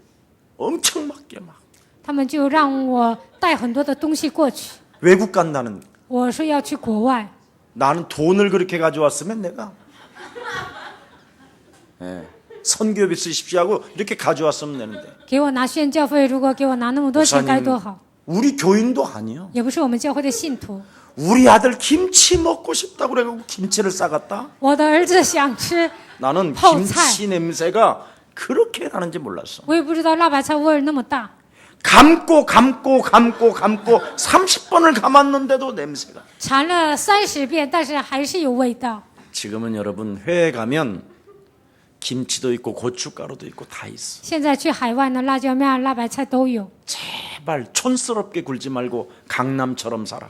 엄청 맡겨 막. 他们就让我带很多的东西过去。 외국 간다는. 我说要去国外， 나는 돈을 그렇게 가져왔으면 내가 예. 선교비 쓰십시오 하고 이렇게 가져왔으면 되는데. 给我拿宣教费，如果给我拿那么多钱该多好。 우리 교인도 아니요. 也不是我们教会的信徒。 우리 아들 김치 먹고 싶다고 그래가지고 김치를 싸갔다. 我的儿子想吃， 나는泡菜。 김치 냄새가 그렇게 나는지 몰랐어. 我也不知道辣白菜味儿那么大。 감고 30번을 감았는데도 냄새가. 缠了30遍，但是还是有味道。 지금은 여러분 회에 가면 김치도 있고 고춧가루도 있고 다 있어. 现在去海外呢，辣椒面、辣白菜都有。 제발 촌스럽게 굴지 말고 강남처럼 살아.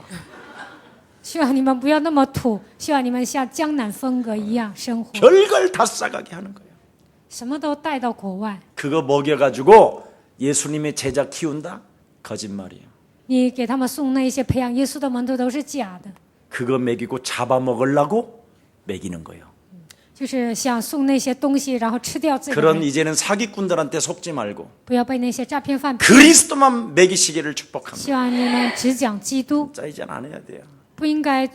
希望你们不要那么土，希望你们像江南风格一样生活， 별걸 다 싸가게 하는 거예요. 什么都带到国外。 그거 먹여가지고 예수님의 제자 키운다? 거짓말이에요. 你给他们送那些培养耶稣的门徒都是假的， 그거 먹이고 잡아먹으려고 먹이는 거예요. 就是想送那些东西，然后吃掉自己的 그런 人。 이제는 사기꾼들한테 속지 말고 不要被那些诈骗犯骗。 그리스도만 먹이시기를 축복합니다. 希望你们只讲基督， 자, 이제는 안 해야 돼요. 不应该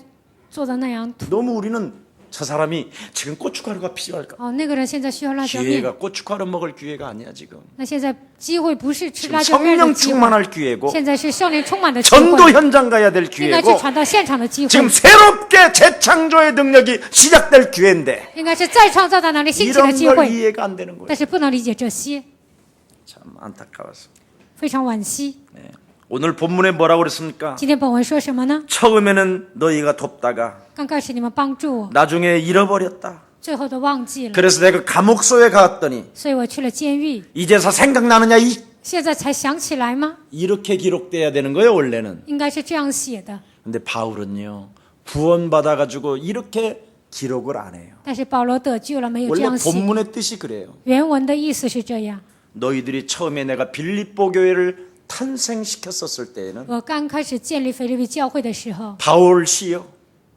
做的那样。 너무 우리는 저 사람이 지금 고춧가루가 필요할까? 哦，那个人现在需要辣椒面， 기회가 고춧가루 먹을 기회가 아니야 지금. 那现在机会不是吃 지금 辣椒面的 성령 机会， 충만할 기회고 现在是圣灵充满的机会， 전도 현장 가야 될 应该去 기회고 传到现场的机会， 지금 새롭게 재창조의 능력이 시작될 기회인데 应该是再创造的能力兴起的 이런 机 걸 会， 이해가 안 되는 거예요. 但是不能理解这些， 참 안타까워서. 非常惋惜。 네. 오늘 본문에 뭐라고 그랬습니까? 今天本文说什么呢？ 처음에는 너희가 돕다가 刚开始你们帮助我， 나중에 잃어버렸다. 最后都忘记了， 그래서 내가 감옥소에 갔더니 所以我去了监狱， 이제서 생각나느냐? 现在才想起来吗？ 이렇게 기록돼야 되는 거예요 원래는. 应该是这样写的。 근데 바울은요 구원받아가지고 이렇게 기록을 안 해요. 但是保罗得救了，没有这 원래 样写。 본문의 뜻이 그래요. 原文的意思是这样： 너희들이 처음에 내가 빌립보 교회를 탄생시켰었을 때에는 我刚开始建立腓立比教会的时候， 바울 씨요,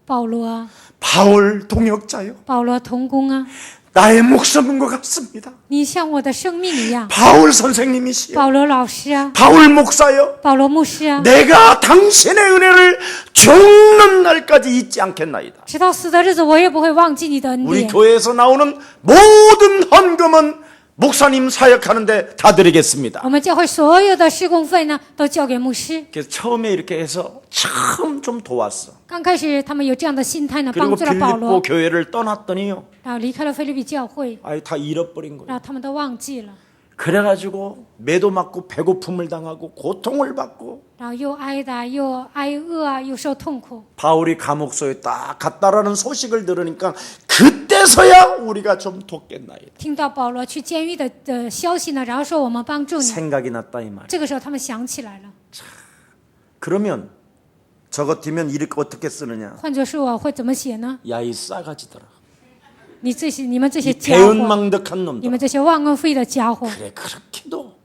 保罗啊， 바울 동역자요, 保罗同工啊， 나의 목숨인 것 같습니다. 你像我的生命一样。 바울 선생님이시요, 保罗老师啊， 바울 목사요, 保罗牧师啊， 내가 당신의 은혜를 죽는 날까지 잊지 않겠나이다. 直到死的日子，我也不会忘记你的恩 우리 典。 교회에서 나오는 모든 헌금은 목사님 사역하는데 다 드리겠습니다. 我们教会所有的施工费呢，都交给牧师。 그래서 처음에 이렇게 해서 참 좀 도왔어. 刚开始他们有这样的心态呢， 그리고 帮助了保 빌립보 罗， 교회를 떠났더니요, 然后离开了腓立比教会， 아예 다 잃어버린 거예요. 然后他们都忘记了， 그래가지고 매도 맞고 배고픔을 당하고 고통을 받고 然后又挨打，又挨饿啊，又受痛苦。 바울이 감옥소에 딱 갔다라는 소식을 들으니까 그때서야 우리가 좀 돕겠나이다. 听到保罗去监狱的消息呢，然后说我们帮助你， 생각이 났다 이 말. 这个时候他们想起来了。 그러면 저 같으면 이렇게 어떻게 쓰느냐? 换作是我会怎么写呢？ 야 이 싸가지더라. 你们这些 이 家伙， 배은망덕한 你 놈들. 们这些忘恩负义的家伙， 그래 그렇게도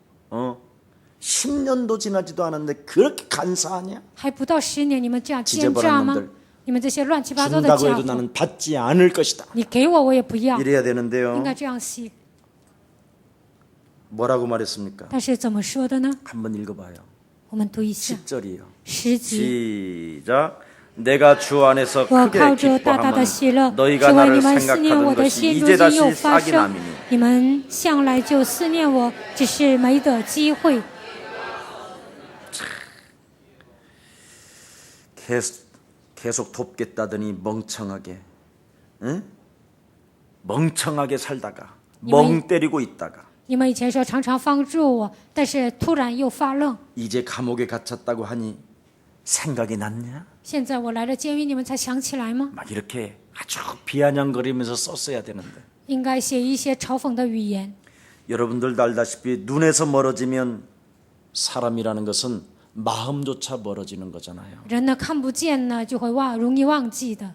10년도 지나지도 않았는데 그렇게 간사하냐? 还不到10年，你们这样奸 지저분한 诈吗 놈들 ？你们这些乱七八糟的 준다고 家 해도 伙， 나는 받지 않을 것이다. 你给我我也不要， 이래야 应 되는데요. 该这样写。 뭐라고 말했습니까? 但是怎么说的呢？ 한번 읽어봐요. 我们读一下 10절이요. 10节。 시작. 내가 주 안에서 我 크게 靠着大大的喜乐， 기뻐하면 是 너희가 为 나를 你们思念我 생각하는 的 것이 心，如 이제 今又 다시 发 싹이 生。 남이니 你们向来就思念我，只是没得机会。 계속 돕겠다더니 멍청하게, 응? 멍청하게 살다가 멍 때리고 있다가 你们以前说常常帮助我，但是突然又发愣。 이제 감옥에 갇혔다고 하니 생각이 났냐? 现在我来了监狱，你们才想起来吗？ 막 이렇게 아주 비아냥거리면서 썼어야 되는데 应该写一些嘲讽的语言。 여러분들도 알다시피 눈에서 멀어지면 사람이라는 것은 마음조차 멀어지는 거잖아요. 人呢看不见呢，就会容易忘记的。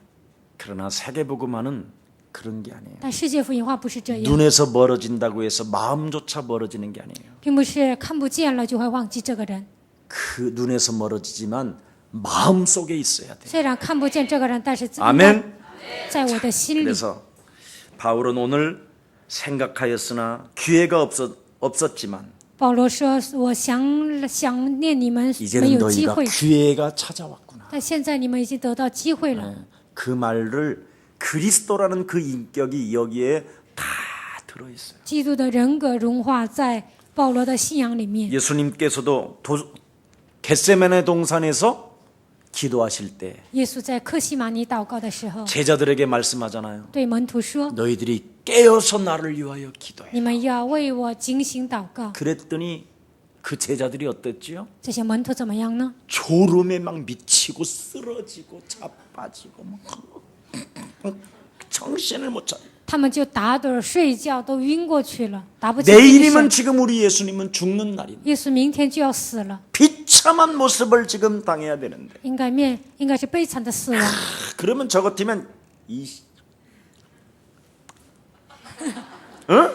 그러나 세계복음화는 그런 게 아니에요. 但世界福音化不是这样， 눈에서 멀어진다고 해서 마음조차 멀어지는 게 아니에요. 并不是看不见了就会忘记这个人。 그 눈에서 멀어지지만 마음 속에 있어야 돼요. 虽然看不见这个人，但是应该 아멘. 在我的心里。 그래서 바울은 오늘 생각하였으나 기회가 없었지만 保罗说：“我想念你们，没 이제는 有机 너희가 会， 기회가 찾아왔구나. 但现在你们已经得到机会了。 네, 그 말을 그리스도라는 그 인격이 여기에 다 들어있어요. 基督的人格融化在保罗的信仰里面。 예수님께서도 겟세마네 동산에서 기도하실 때 耶稣在克西马尼祷告的时候， 제자들에게 말씀하잖아요. 对门徒说 너희들이 깨어서 나를 위하여 기도해. ：“你们要为我警醒祷告。 그랬더니 그 제자들이 어땠지요? ”这些门徒怎么样呢？ 졸음에 막 미치고 쓰러지고 자빠지고 막 정신을 못 차려. 他们就打盹睡觉，都晕过去了，打不起精 내일이면 神。 지금 우리 예수님은 죽는 날입니다. 耶稣明天就要死了， 비참한 모습을 지금 당해야 되는데 应该是悲惨的死亡。 그러면 저 같으면 응?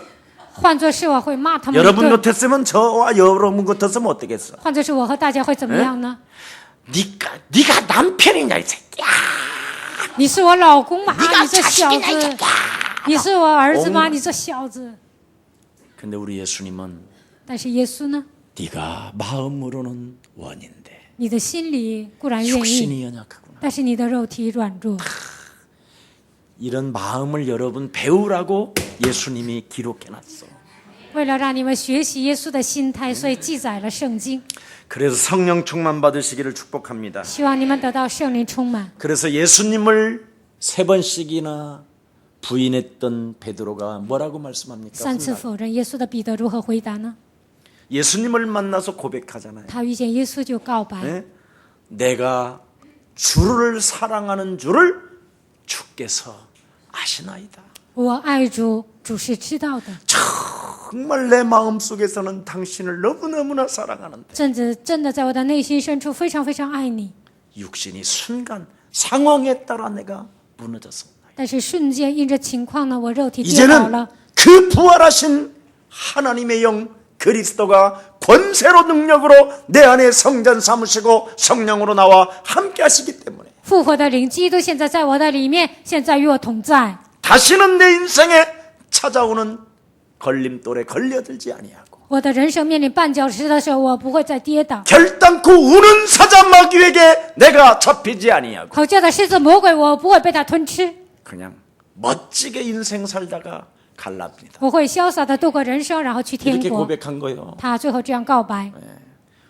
换作是我会骂他们一 여러분 顿， 같았으면 저와 여러분 같았으면 어떻겠어? 换作是我和大家会怎么样呢？ 네가 남편이냐 이 새끼야. 你是我老公吗？ 네가 你这小 자식이냐 이 子！ 새끼야. 你是我儿子吗？你这小子！ 근데 우리 예수님은 但是耶稣呢？ 네가 마음으로는 원인데 你的心里固然愿意， 육신이 연약하구나. 但是你的肉体软弱。 이런 마음을 여러분 배우라고 예수님이 기록해놨어. 为了让你们学习耶稣的心态，所以记载了圣经。 그래서 성령 충만 받으시기를 축복합니다. 希望你们得到圣灵充满。 그래서 예수님을 3번씩이나 부인했던 베드로가 뭐라고 말씀합니까? 3次否认耶稣的彼得如何回答呢？ 예수님을 만나서 고백하잖아요. 他遇见耶稣就告白， 네? 내가 주를 사랑하는 줄을 주께서 아시나이다. 我爱主，主是知道的。 정말 내 마음속에서는 당신을 너무너무나 사랑하는데 真的在我的内心深处非常非常爱你， 육신이 순간 상황에 따라 내가 무너졌어. 但是瞬间因着情况呢，我肉体跌倒 이제는 了。 그 부활하신 하나님의 영 그리스도가 권세로 능력으로 내 안에 성전 삼으시고 성령으로 나와 함께 하시기 때문에 复活的灵基督现在在我的里面，现在与我同在。 다시는 내 인생에 찾아오는 걸림돌에 걸려들지 아니하고 我的人生面临绊脚石的时候，我不会再跌倒。 결단코 우는 사자 마귀에게 내가 잡히지 아니하고 吼叫的狮子魔鬼，我不会被他吞吃， 그냥 멋지게 인생 살다가 갈랍니다. 我会潇洒的度过人生，然后去天 이렇게 国。 고백한 거예요. 他最后这样告白。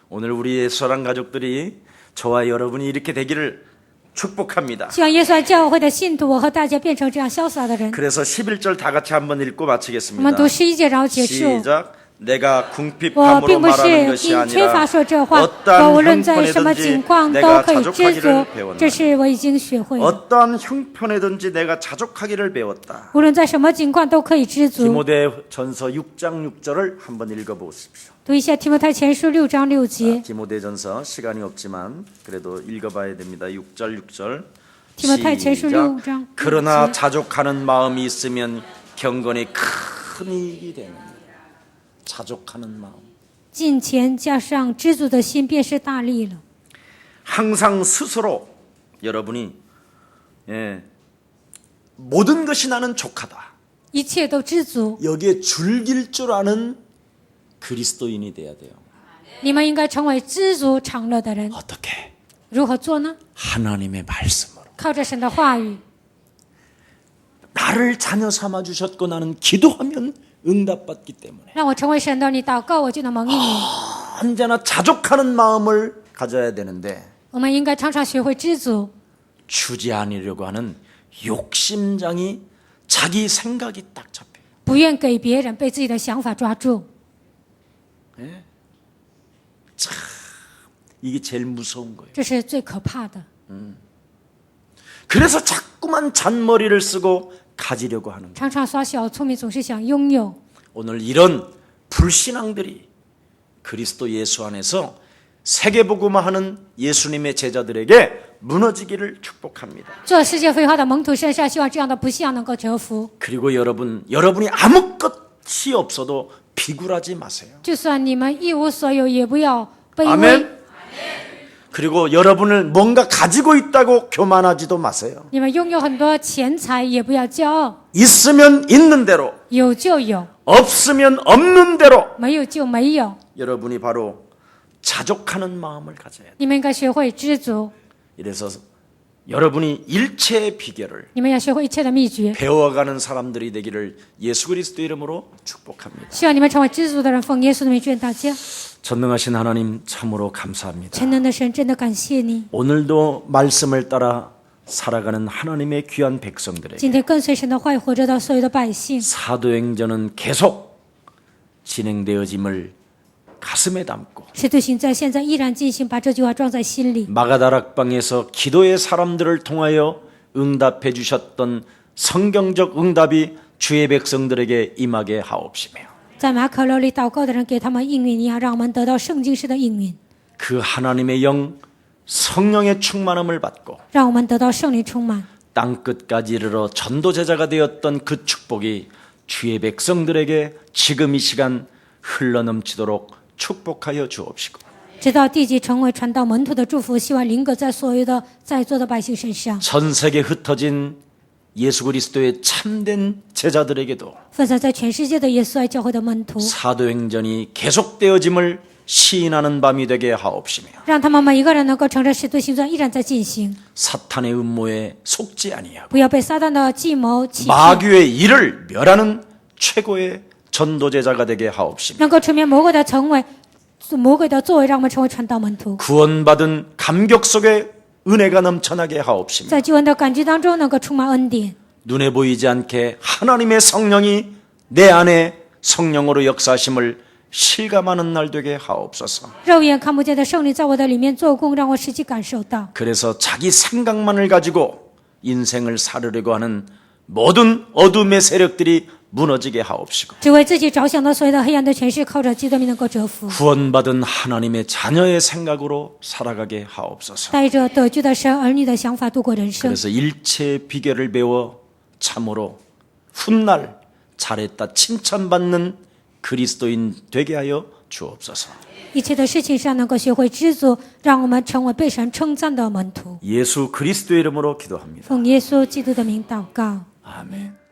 오늘 우리의 사랑 가족들이 저와 여러분이 이렇게 되기를 축복합니다. 希望耶稣爱教会的信徒，我和大家变成这样潇洒的人。 그래서 11절 다 같이 한번 읽고 我们 마치겠습니다. 读11节，然后结束。 시작. 내가 我 궁핍함으로 并不是 말하는 것이 因缺乏 아니라 说这话，我 어떠한 无论在什么情 형편이든지 况都 내가 可以知足 자족하기를 ， 배웠다. 这是我已经学会的。 어떠한 형편이든지 내가 자족하기를 배웠다. 无论在什么情况都可以知足。 디모데전서 6장 6절을 한번 읽어보십시오. 读一下提摩太前书6章6节。 디모데전서 시간이 없지만 그래도 읽어봐야 됩니다. 6절 6절. 提摩太前书 시작. 6章 그러나 6节。 자족하는 마음이 있으면 경건이 큰 이익이 됩니다. 자족하는 마음. 敬虔加上知足的心，便是大利了。 항상 스스로 여러분이 모든 것이 나는 족하다. 一切都知足， 여기에 즐길 줄 아는 그리스도인이 돼야 돼요. 你们应该成为知足常乐的人。 어떻게? 如何做呢？ 하나님의 말씀으로. 靠着神的话语， 나를 자녀 삼아 주셨고 나는 기도하면 응답받기 때문에 让我成为神的，你祷告我就能蒙应允。 언제나 자족하는 마음을 가져야 되는데 我们应该常常学会知足， 주지 않으려고 하는 욕심장이 자기 생각이 딱 잡혀요. 不愿给别人被自己的想法抓住。 이게 제일 무서운 거예요. 这是最可怕的。 그래서 자꾸만 잔머리를 쓰고 가지려고 하는 거예요. 常常耍小聪明，总是想拥有。 오늘 이런 불신앙들이 그리스도 예수 안에서 세계복음화하는 예수님의 제자들에게 무너지기를 축복합니다. 做世界废话的蒙土身上，希望这样的不幸能够折服。 그리고 여러분이 아무것이 없어도 비굴하지 마세요. 就算你们一无所有，也不要卑微。 아멘. 그리고 여러분을 뭔가 가지고 있다고 교만하지도 마세요. 你们拥有很多钱财，也不要骄傲。 있으면 있는 대로, 有就有， 없으면 없는 대로 没有就没有。 여러분이 바로 자족하는 마음을 가져야 돼요. 你们应该学会知足， 이래서 여러분이 일체의 비결을 你们要学会一切的秘诀。 배워가는 사람들이 되기를 예수 그리스도 이름으로 축복합니다. 希望你们成为知足的人，奉耶稣的名劝大家。 전능하신 하나님 참으로 감사합니다. 全能的神，真的感谢你。 오늘도 말씀을 따라 살아가는 하나님의 귀한 백성들에게 今天跟随神的话语活着的所有的百姓， 사도행전은 계속 진행되어짐을 가슴에 담고 使徒行在现在依然进行，把这句话装在心里。 마가다락방에서 기도의 사람들을 통하여 응답해 주셨던 성경적 응답이 주의 백성들에게 임하게 하옵시며 在马可楼里祷告的人，给他们应允一样，让我们得到圣经式的应允， 그 하나님의 영 성령의 충만함을 받고 让我们得到圣灵充满， 땅끝까지 이르러 전도제자가 되었던 그 축복이 주의 백성들에게 지금 이 시간 흘러넘치도록 축복하여 주옵시고 直到地级成为传道门徒的祝福，希望临格在所有的在座的百姓身上， 전 세계 흩어진 예수 그리스도의 참된 제자들에게도 分散在全世界的耶稣爱教会的门徒， 사도행전이 계속되어짐을 시인하는 밤이 되게 하옵시며 让他们每一个人能够承认使徒行传依然在进行， 사탄의 음모에 속지 아니하고 不要被撒旦的计谋欺骗， 마귀의 일을 멸하는 최고의 전도제자가 되게 하옵시며 能够除灭魔鬼的成为魔鬼的作为，让我们成为传道门徒， 구원받은 감격 속에 은혜가 넘쳐나게 하옵시며 在救恩的感激当中能够充满恩典， 눈에 보이지 않게 하나님의 성령이 내 안에 성령으로 역사하심을 실감하는 날 되게 하옵소서. 肉眼看不见的圣灵在我的里面做工，让我实际感受到。 그래서 자기 생각만을 가지고 인생을 살으려고 하는 모든 어둠의 세력들이 무너지게 하옵시고 只为自己着想的所有的黑暗的权势，靠着基督名能够折服， 구원받은 하나님의 자녀의 생각으로 살아가게 하옵소서. 带着得救的神儿女的想法度过人生。 그래서 일체의 비결을 배워 참으로 훗날 잘했다 칭찬받는 그리스도인 되게 하여 주옵소서. 一切的事情上能够学会知足，让我们成为被神称赞的门徒。 예수 그리스도의 이름으로 기도합니다. 奉耶稣基督的名祷告。 아멘.